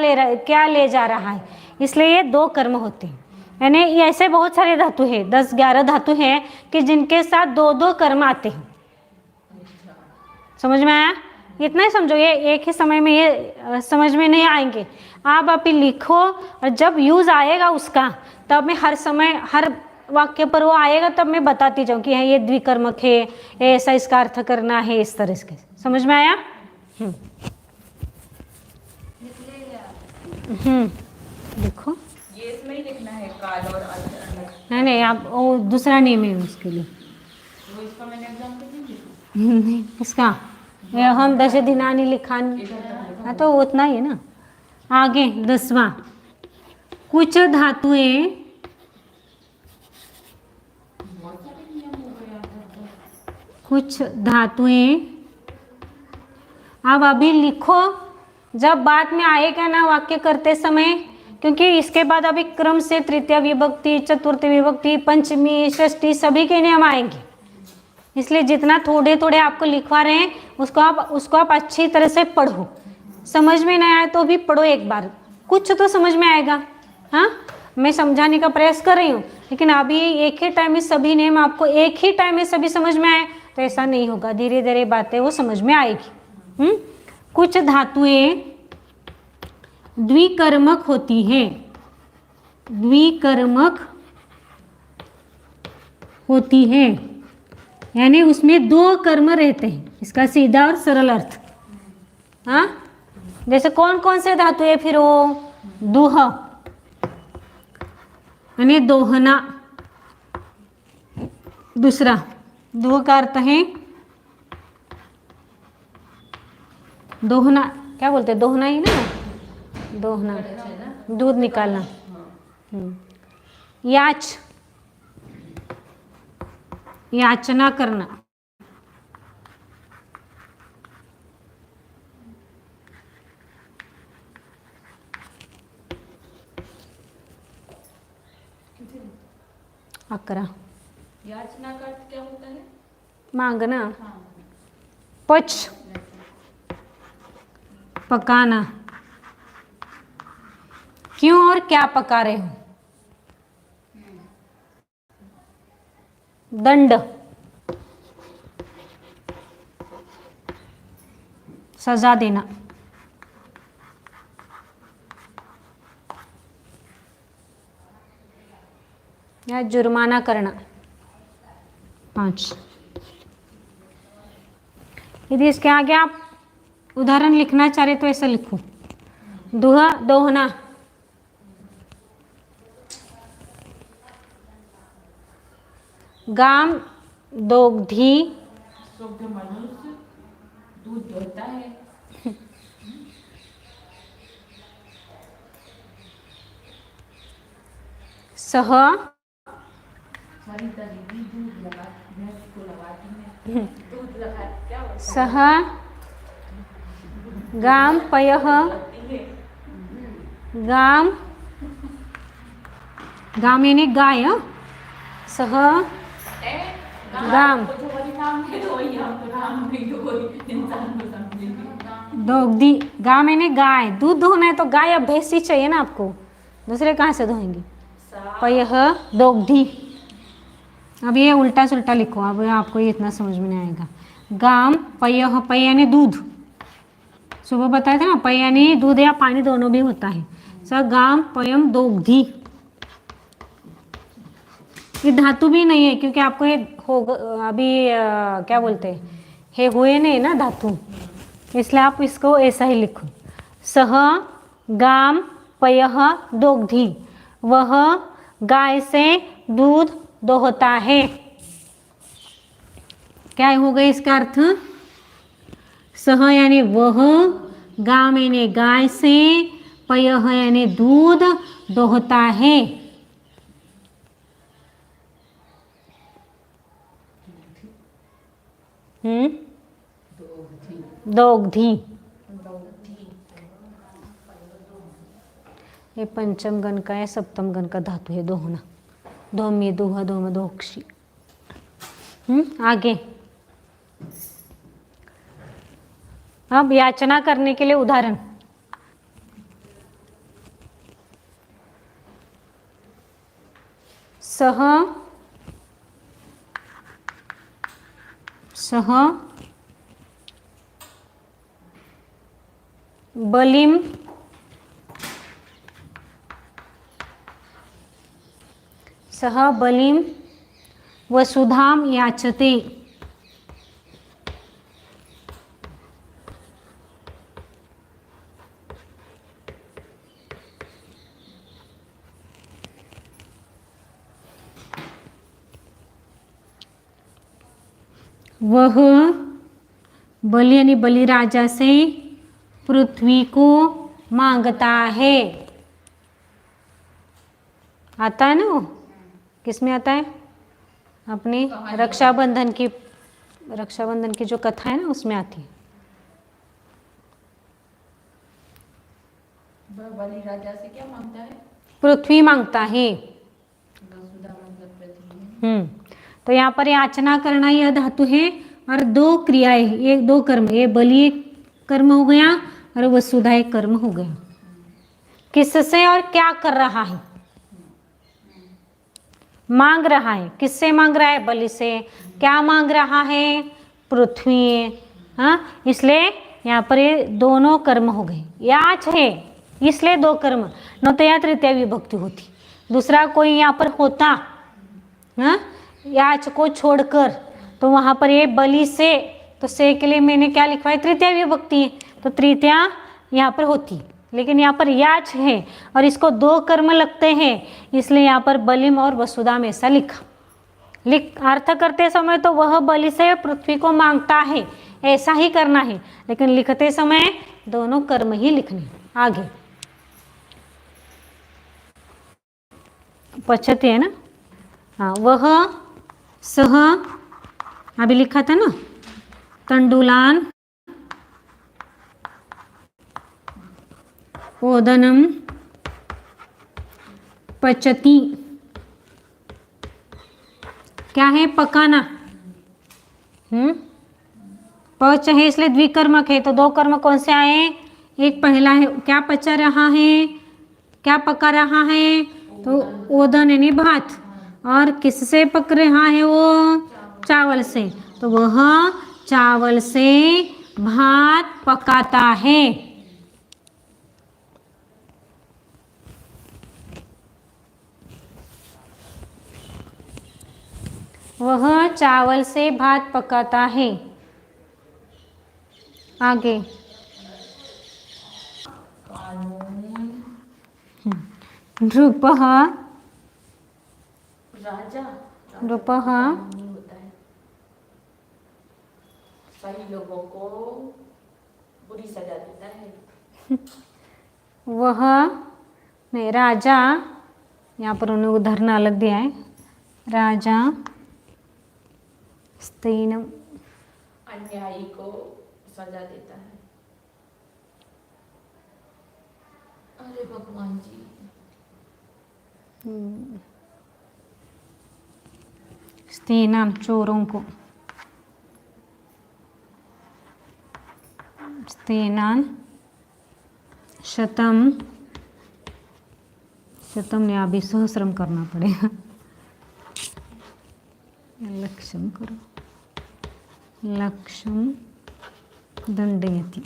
ले जा रहा है, इसलिए ये दो कर्म होते हैं। यानी ऐसे बहुत सारे धातु है, 10-11 धातु है कि जिनके साथ दो दो कर्म आते हैं। समझ में आया? इतना ही समझो, ये एक ही समय में ये समझ में नहीं आएंगे। आप ही लिखो और जब यूज आएगा उसका, तब मैं हर समय हर वाक्य पर वो आएगा, तब मैं बताती जाऊँ कि ये द्विकर्मक है, ऐसा इसका अर्थ करना है, इस तरह से। समझ में आया? देखो ये इसमें ही लिखना है काल और अलग। नहीं, आप वो दूसरा नेम है उसके लिए। वो इसका मैंने एग्जाम पे नहीं, इसका हम 10 दिनानी लिखान, हाँ, तो उतना ही है ना। आगे 10वां, कुछ धातुएं अब अभी लिखो, जब बाद में आएगा ना वाक्य करते समय, क्योंकि इसके बाद अभी क्रम से तृतीय विभक्ति, चतुर्थी विभक्ति, पंचमी, षष्ठी सभी के नियम आएंगे, इसलिए जितना थोड़े थोड़े आपको लिखवा रहे हैं उसको आप अच्छी तरह से पढ़ो। समझ में नहीं आए तो भी पढ़ो एक बार, कुछ तो समझ में आएगा। हाँ, मैं समझाने का प्रयास कर रही हूँ, लेकिन अभी एक ही टाइम में सभी नियम आपको एक ही टाइम में सभी समझ में आए तो ऐसा नहीं होगा, धीरे धीरे बातें वो समझ में आएगी। कुछ धातुएं द्विकर्मक होती हैं, द्विकर्मक होती है, यानी उसमें दो कर्म रहते हैं, इसका सीधा और सरल अर्थ। हाँ, जैसे कौन कौन से धातु है फिर? वो दुह यानी दोहना, दूसरा दुह का अर्थ है दोहना, क्या बोलते हैं? दोहना ही ना, दोहना दूध निकालना। याचना करना, अकरा। याचना का अर्थ क्या होता है? मांगना। हाँ। पच, पकाना। क्यों और क्या पका रहे हो? दंड, सजा देना। या जुर्माना करना। 5। यदि इसके आगे आप उदाहरण लिखना चाह रहे तो ऐसा लिखो। दोहना, गाम दोग्धी, शुद्ध मनुष्य दूध दोहता है। सह, सरिता दीदी दूध लगा भैंस को लगाती है। दूध लगा क्या होता है? सह गाम पयः, गाम, गाम यानी गाय। सह गाम जो वही नाम है तो वही हमको नाम नहीं तो कोई इंसान को समझेंगे। दोग्धी, गाय यानी गाय। दूध धोना है तो गाय या भैंस ही चाहिए ना आपको, दूसरे कहाँ से धोएंगे? पयः दोग्धी। अब ये उल्टा सुल्टा लिखो, अब आपको ये इतना समझ में नहीं आएगा। गाम पयः, पय यानी दूध, सुबह बताया था ना, पय यानी दूध या पानी दोनों भी होता है। स गाम पयम दोग्धी। ये धातु भी नहीं है क्योंकि आपको ये हो अभी क्या बोलते हैं, हे हुए नहीं ना धातु, इसलिए आप इसको ऐसा ही लिखो। सह गाम पयः दोग्धी, वह गाय से दूध दोहता है। क्या हो गया इसका अर्थ? सह यानी वह, गाम यानी गाय से, पयः यानी दूध दोहता है। दोग्धी, ये पंचम गण का है, सप्तम गण का धातु है दोहना। दोमी दोहा दोम दोक्षी। आगे अब याचना करने के लिए उदाहरण। सह, सह बलिम, सह बलिम वसुधाम याचते। वह बलि यानी बलि राजा से पृथ्वी को मांगता है। आता है ना वो, किसमें आता है? अपनी रक्षाबंधन की जो कथा है ना उसमें आती है। बलि राजा से क्या मांगता है? पृथ्वी मांगता है। वसुधा मतलब पृथ्वी। तो यहाँ पर याचना करना यह धातु है और दो क्रियाएं, ये दो कर्म, ये बलि एक कर्म हो गया और वसुधा एक कर्म हो गया। किससे और क्या कर रहा है? मांग रहा है। किससे मांग रहा है? बलि से। क्या मांग रहा है? पृथ्वी। हाँ, इसलिए यहाँ पर ये दोनों कर्म हो गए। याच है इसलिए दो कर्म, न तो यहाँ तृतीय विभक्ति होती, दूसरा कोई यहाँ पर होता हाँ याच को छोड़कर, तो वहाँ पर ये बलि से, तो से के लिए मैंने क्या लिखवा है? तृतीय विभक्ति है, तो तृतीया यहाँ पर होती, लेकिन यहाँ पर याच है और इसको दो कर्म लगते हैं, इसलिए यहाँ पर बलिम और वसुधा में ऐसा लिखा। अर्थ करते समय तो वह बलि से पृथ्वी को मांगता है, ऐसा ही करना है, लेकिन लिखते समय दोनों कर्म ही लिखने। आगे पचती है ना। हाँ, वह सह अभी लिखा था ना, तंडुलान ओदनम पचती। क्या है? पकाना। पच है इसलिए द्विकर्मक है, तो दो कर्म कौन से आए? एक पहला है, क्या पचा रहा है, क्या पका रहा है? तो ओदन यानी भात। और किससे पक रहा है वो? चावल से। तो वह चावल से भात पकाता है। वह चावल से भात पकाता है। आगे नृपः राजा नृपः कानूनी होता है, सही लोगों को बुरी सजा देता है। वह नहीं, राजा, यहाँ पर उन्होंने उदाहरण अलग दिया है। राजा स्तेनम अन्यायी को सजा देता है। अरे भगवान जी, स्तेनम चोरों को, स्तेनान शतम, शतम ने अभी सहस्रम करना पड़ेगा। लक्षम करो, लक्षम दंडयति,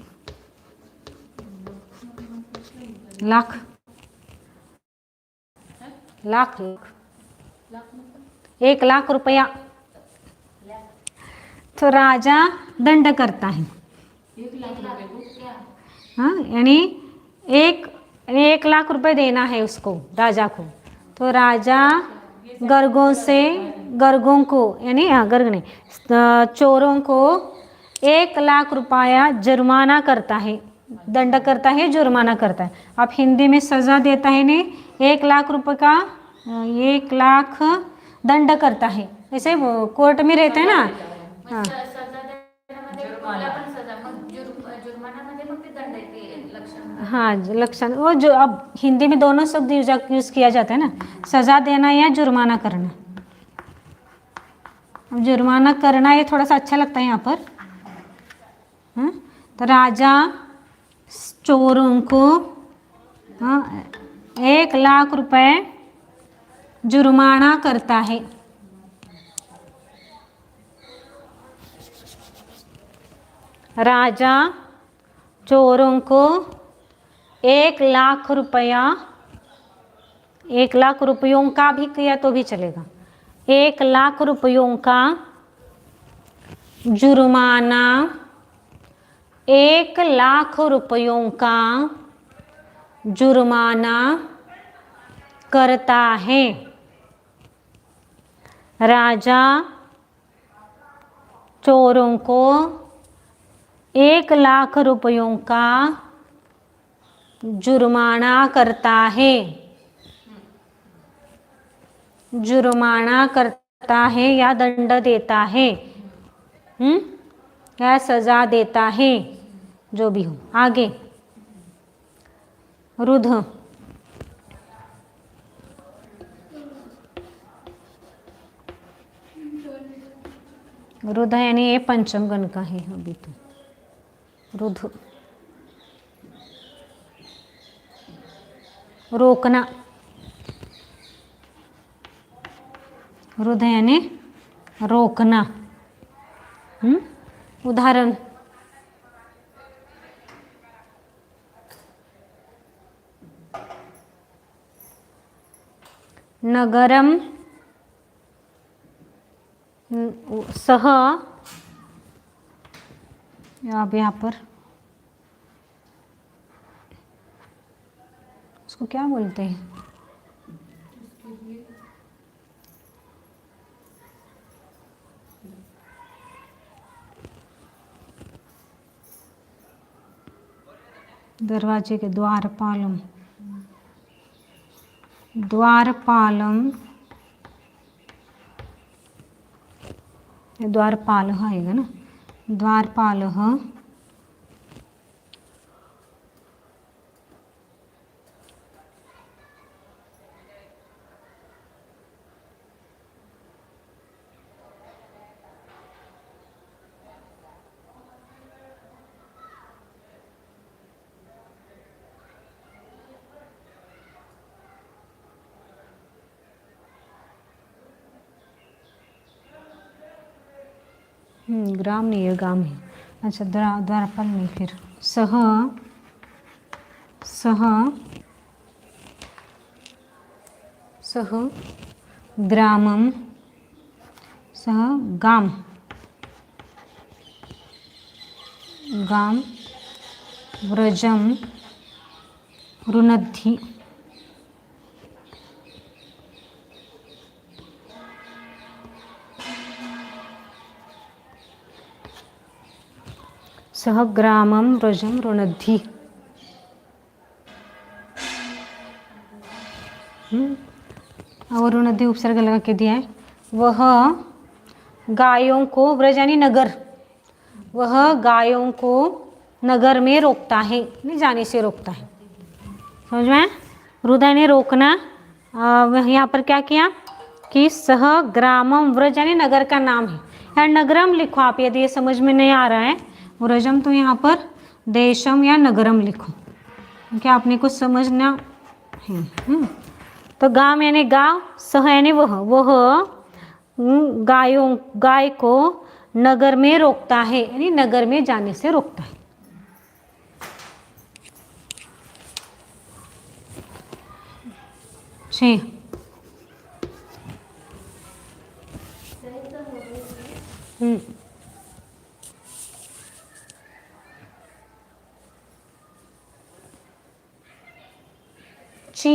लाख लाख लाख 1 लाख रुपया। तो राजा दंड करता है। 1 लाख रुपए को क्या? हाँ, यानी 1 लाख रुपए देना है उसको, राजा को। तो राजा गर्गों को यानी गर्ग नहीं, चोरों को 1 लाख रुपया जुर्माना करता है, दंड करता है, जुर्माना करता है। आप हिंदी में सजा देता है ने 1 लाख रुपए का 1 लाख दंड करता है, ऐसे वो कोर्ट में रहते हैं ना। हाँ, हाँ लक्षण, वो जो अब हिंदी में दोनों शब्द यूज किया जाता है ना, सजा देना या जुर्माना करना। अब जुर्माना करना ये थोड़ा सा अच्छा लगता है यहाँ पर। तो राजा चोरों को 1 लाख रुपए जुर्माना करता है। राजा चोरों को 1 लाख रुपया, 1 लाख रुपयों का भी किया तो भी चलेगा, 1 लाख रुपयों का जुर्माना, 1 लाख रुपयों का जुर्माना करता है। राजा चोरों को 1 लाख रुपयों का जुर्माना करता है, जुर्माना करता है या दंड देता है, या सजा देता है, जो भी हो। आगे रुद्ध, रुद्ध यानी ये पंचम गण का है अभी तो। रुद्ध रोकना, रुद्ध यानी रोकना। उदाहरण नगरम सह, अब यहाँ पर उसको क्या बोलते हैं, दरवाजे के द्वारपालों, द्वारपालम, द्वारपालः आएगा ना, द्वारपालः ग्राम नहीं है, गाम है। अच्छा, द्वारपाल नहीं, फिर सह सह सह ग्रामम, सह गाम, गाम व्रजम रुनद्धि, सह ग्रामम व्रजम रुनद्धि। और रुनद्धि उपसर्ग लगा के दिया है। वह गायों को, व्रज यानी नगर, वह गायों को नगर में रोकता है, नहीं जाने से रोकता है। समझ में? रुदय ने रोकना। यहाँ पर क्या किया कि सह ग्रामम, व्रज यानी नगर का नाम है। यहाँ नगरम लिखो आप, यदि ये समझ में नहीं आ रहा है। व्रजम तो यहाँ पर देशम या नगरम लिखो, क्योंकि आपने कुछ समझना है। तो गाम यानी गांव, सह यानी वह गाय को नगर में रोकता है, यानी नगर में जाने से रोकता है। छः, ची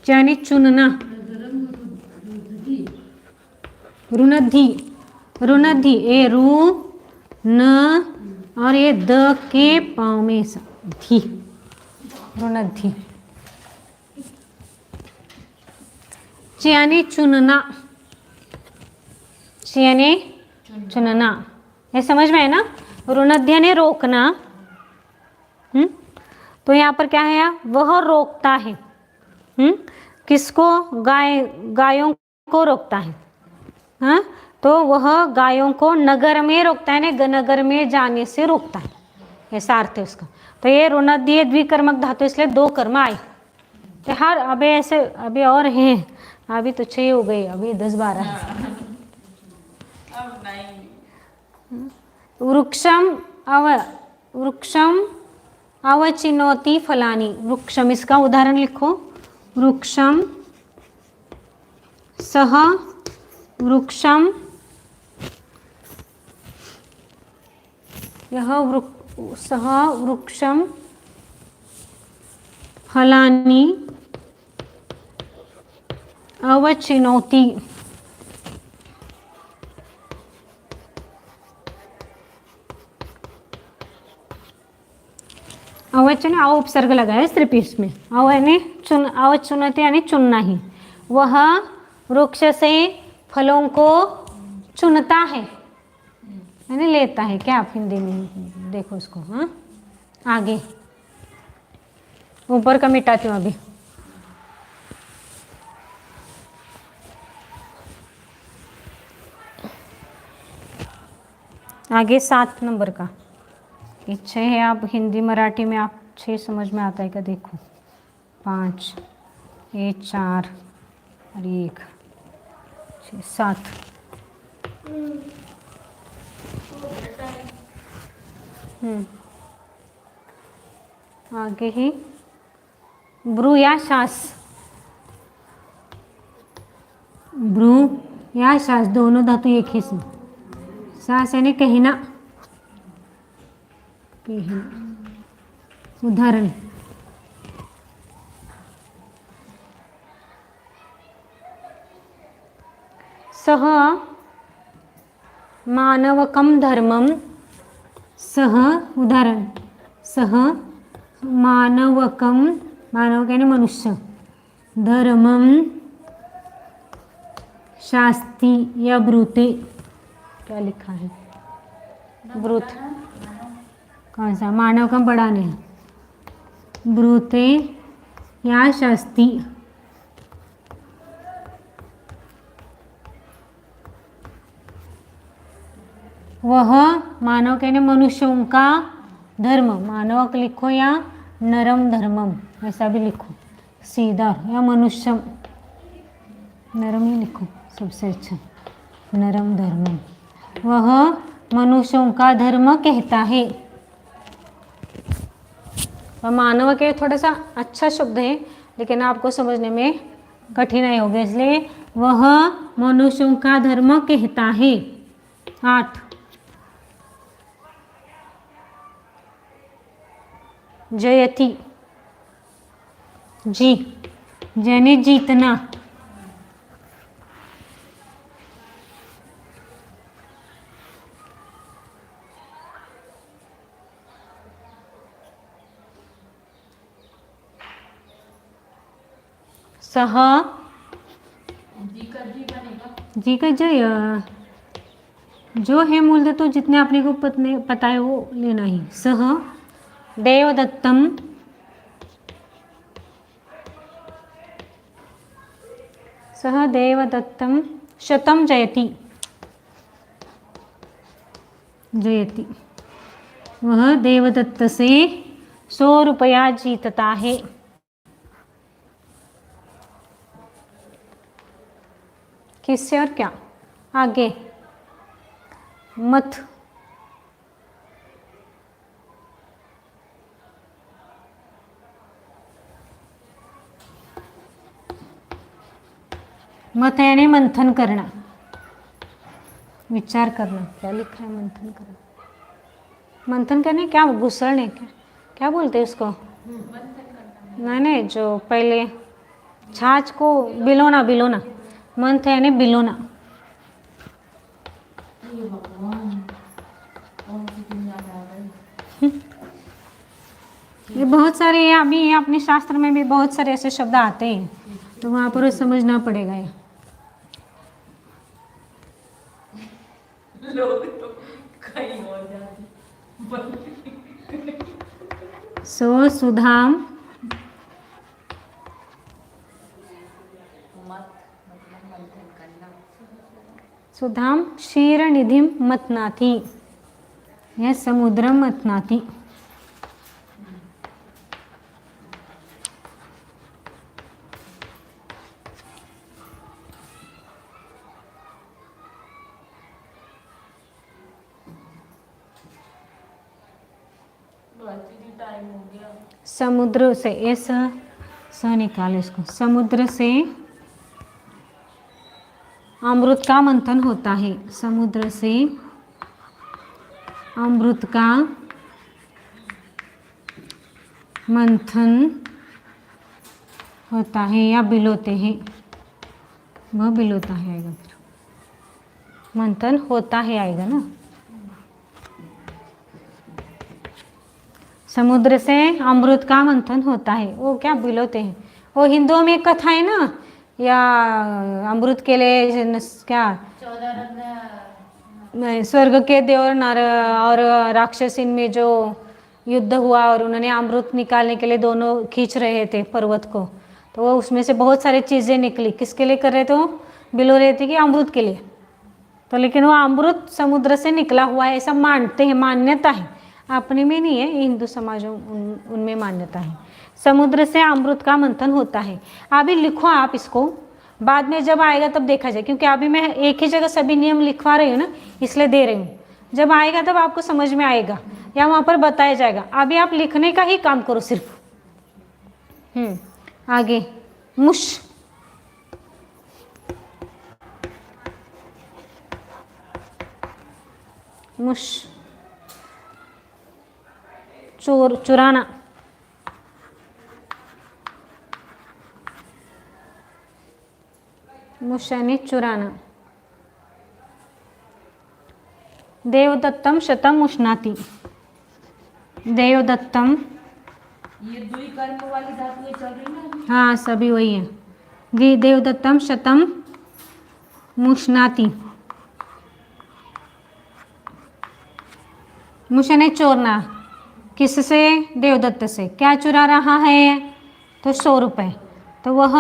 यानी चुनना, रुनद्धि, रुनद्धि ए रू न और ये द के पाँव में धी, रुनद्धि। यानी चुनना, यानी चुनना, ये समझ में है ना। रुनद्धि यानी रोकना। तो यहाँ पर क्या है, वह रोकता है। किसको? गायों को रोकता है। हाँ, तो वह गायों को नगर में रोकता है, नगर में जाने से रोकता है, ऐसा अर्थ है उसका। तो ये रुनद्धि द्विकर्मक धातु, इसलिए दो कर्म आए। तो हर अभी ऐसे अभी और हैं, अभी तो 6 हो गए, अभी 10-12। वृक्षम अवचिनोति फलानी, वृक्षम, इसका उदाहरण लिखो। वृक्षम सह वृक्षम, यह सह वृक्षम फलानी अवचिनोति, अवचन अव उपसर्ग लगा है सिर्फ इसमें। अव यानी अवचुनते यानी चुनना ही। वह वृक्ष से फलों को चुनता है, यानी लेता है। क्या आप हिंदी में देखो इसको। हाँ, आगे ऊपर का मिटाती हूँ अभी। आगे 7 नंबर का, ये 6 है। आप हिंदी मराठी में आप 6 समझ में आता है क्या? देखो 5, ये 4 और 1, 6, 7। आगे ही ब्रू या श्वास, ब्रू या श्वास दोनों धातु एक ही इसमें। श्वास यानी कहना, उदाहरण सह मानवकम धर्मम, सह उदाहरण सह मानवकम मानव कहने मनुष्य, धर्मम शास्ति या ब्रूते, क्या लिखा है ब्रूत, कौन सा मानव का बड़ा नहीं, ब्रूते या शास्ति, वह मानव कहने मनुष्यों का धर्म, मानव का लिखो या नरम धर्मम, ऐसा भी लिखो सीधा, या मनुष्यम, नरम ही लिखो सबसे अच्छा, नरम धर्मम, वह मनुष्यों का धर्म कहता है। और मानव के थोड़ा सा अच्छा शब्द है लेकिन आपको समझने में कठिनाई होगी, इसलिए वह मनुष्यों का धर्म कहता है। 8 जयति, जी जने जीतना, सह, जी का जी बनेगा, जी का जय जो है मूलतः तो जितने अपने को पता है वो लेना ही। सह देवदत्तम, सह देवदत्तम शतम जयति, जयति, वह देवदत्त से 100 रुपया जीतता है। किससे और क्या? आगे मत, मत यानी मंथन करना, विचार करना। क्या लिखा है मंथन करना? मंथन करने क्या, घुसड़ने, क्या क्या बोलते हैं उसको? नहीं नहीं, जो पहले छाछ को बिलोना, बिलोना, मंथ यानी बिलोना। ये भगवान कौन सी दुनिया में आ गई। ये बहुत सारे, अभी अपने शास्त्र में भी बहुत सारे ऐसे शब्द आते हैं, तो वहाँ पर समझना पड़ेगा। ये लोग तो कहीं और जाते। सो सुधाम, मत मतलब मंथन करना। सुधाम क्षीर निधिम मतनाथी, यह समुद्रम मतनाथी। टाइम हो गया। समुद्र से, ये स निकालो इसको, समुद्र से अमृत का मंथन होता है। समुद्र से अमृत का मंथन होता है या बिलोते हैं, वह बिलोता है आएगा, फिर मंथन होता है आएगा ना। समुद्र से अमृत का मंथन होता है, वो क्या बिलोते हैं। वो हिंदुओं में एक कथा है ना, या अमृत के लिए क्या 14 रत्न, स्वर्ग के देव और राक्षसीन में जो युद्ध हुआ और उन्होंने अमृत निकालने के लिए दोनों खींच रहे थे पर्वत को, तो वो उसमें से बहुत सारी चीज़ें निकली। किसके लिए कर रहे थे? वो बिलो रहे थे कि अमृत के लिए। तो लेकिन वो अमृत समुद्र से निकला हुआ है ऐसा मानते हैं, मान्यता है, अपने में नहीं है, हिंदू समाजों उनमें मान्यता है। समुद्र से अमृत का मंथन होता है। अभी लिखो आप इसको, बाद में जब आएगा तब देखा जाए, क्योंकि अभी मैं एक ही जगह सभी नियम लिखवा रही हूँ ना, इसलिए दे रही हूँ। जब आएगा तब आपको समझ में आएगा या वहाँ पर बताया जाएगा। अभी आप लिखने का ही काम करो सिर्फ। आगे मुश, मुश चोर, चुराना, मुश यानी चुराना। देवदत्तम शतम उष्णाति, देवदत्तम ये दुई कर्म वाली धातुएं चल रही ना अभी? हाँ सभी वही है। देवदत्तम शतम मुष्णाति। मुशने चोरना, किससे? देवदत्त से। क्या चुरा रहा है? तो 100 रुपये। तो वह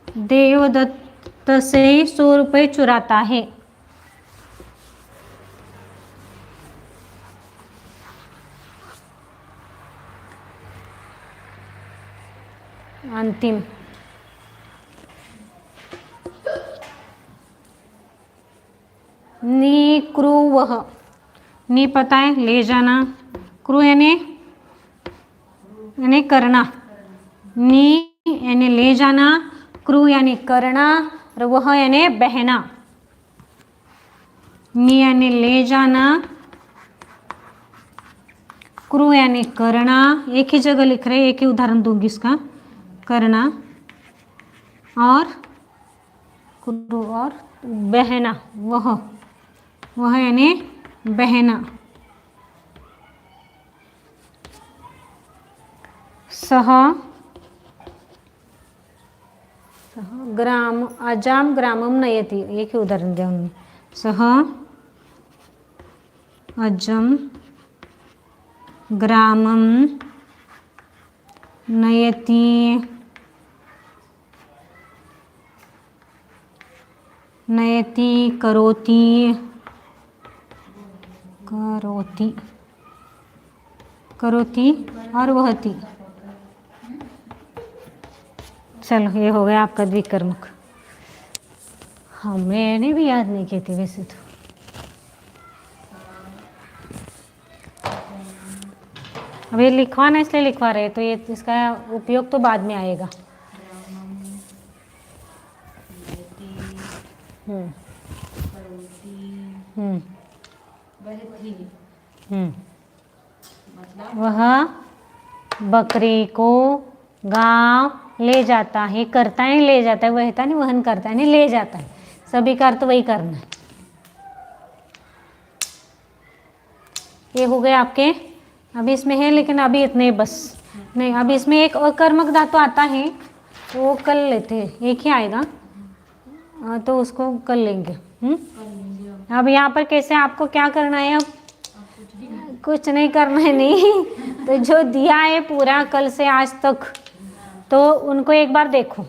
देवदत्त से 100 रुपये चुराता है। अंतिम निक्रुवह। नी पता है ले जाना, क्रू यानी करना, नी यानी ले जाना, क्रू यानी करना, और वह यानी बहना। नी यानी ले जाना, क्रू यानी करना। एक ही जगह लिख रहे, एक ही उदाहरण दूंगी इसका। करना और क्रू और बहना, वह यानी बहना। सह ग्राम अजाम ग्रामम नयति। एक ही उदाहरण दिया उन्होंने। सह अजम ग्रामम नयति नयति करोति करोति करोति और वहति। चलो ये हो गया आपका द्विकर्मक। हाँ मैंने भी याद नहीं किए थे वैसे तो। अब ये लिखवाना इसलिए लिखवा रहे, तो ये इसका उपयोग तो बाद में आएगा। वह बकरी को गांव ले जाता है। करता है ले जाता है, वहता नहीं वहन करता है नहीं ले जाता है। सभी का अर्थ वही करना है। ये हो गए आपके। अभी इसमें है लेकिन अभी इतने बस नहीं। अभी इसमें एक अकर्मक धातु आता है, वो कल लेते हैं, एक ही आएगा तो उसको कर लेंगे। अब यहाँ पर कैसे आपको क्या करना है? अब कुछ नहीं करना है नहीं तो जो दिया है पूरा कल से आज तक, तो उनको एक बार देखो।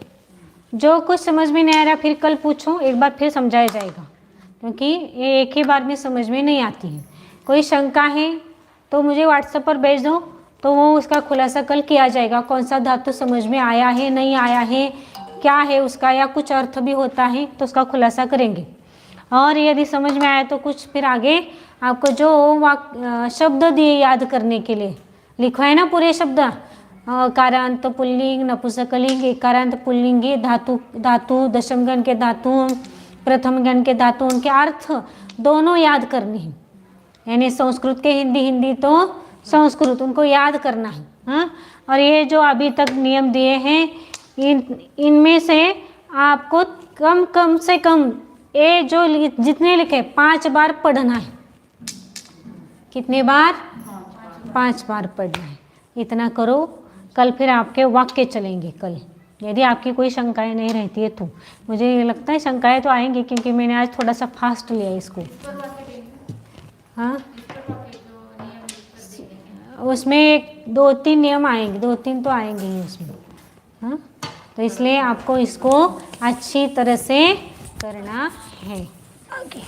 जो कुछ समझ में नहीं आ रहा फिर कल पूछो, एक बार फिर समझाया जाएगा, क्योंकि ये एक ही बार में समझ में नहीं आती है। कोई शंका है तो मुझे व्हाट्सएप पर भेज दो, तो वो उसका खुलासा कल किया जाएगा। कौन सा धातु समझ में आया है नहीं आया है, क्या है उसका, या कुछ अर्थ भी होता है तो उसका खुलासा करेंगे। और यदि समझ में आया तो कुछ फिर आगे आपको जो शब्द दिए याद करने के लिए लिखवाए ना पूरे शब्द, कारांत पुल्लिंग, नपुंसकलिंग, एकारांत पुल्लिंगी, धातु, दशम गण के धातु, प्रथम गण के धातु, उनके अर्थ दोनों याद करने हैं। यानी संस्कृत के हिंदी तो संस्कृत, उनको याद करना है। हाँ, और ये जो अभी तक नियम दिए हैं इनमें से आपको कम से कम ये जो जितने लिखे 5 बार पढ़ना है। कितने बार? 5 बार पढ़ना है। इतना करो, कल फिर आपके वाक्य चलेंगे कल। यदि आपकी कोई शंकाएं नहीं रहती है तो मुझे लगता है शंकाएं तो आएंगी, क्योंकि मैंने आज थोड़ा सा फास्ट लिया इसको। हाँ उसमें 2-3 नियम आएंगे, 2-3 तो आएंगे ही उसमें। हाँ तो इसलिए आपको इसको अच्छी तरह से करना है। आगे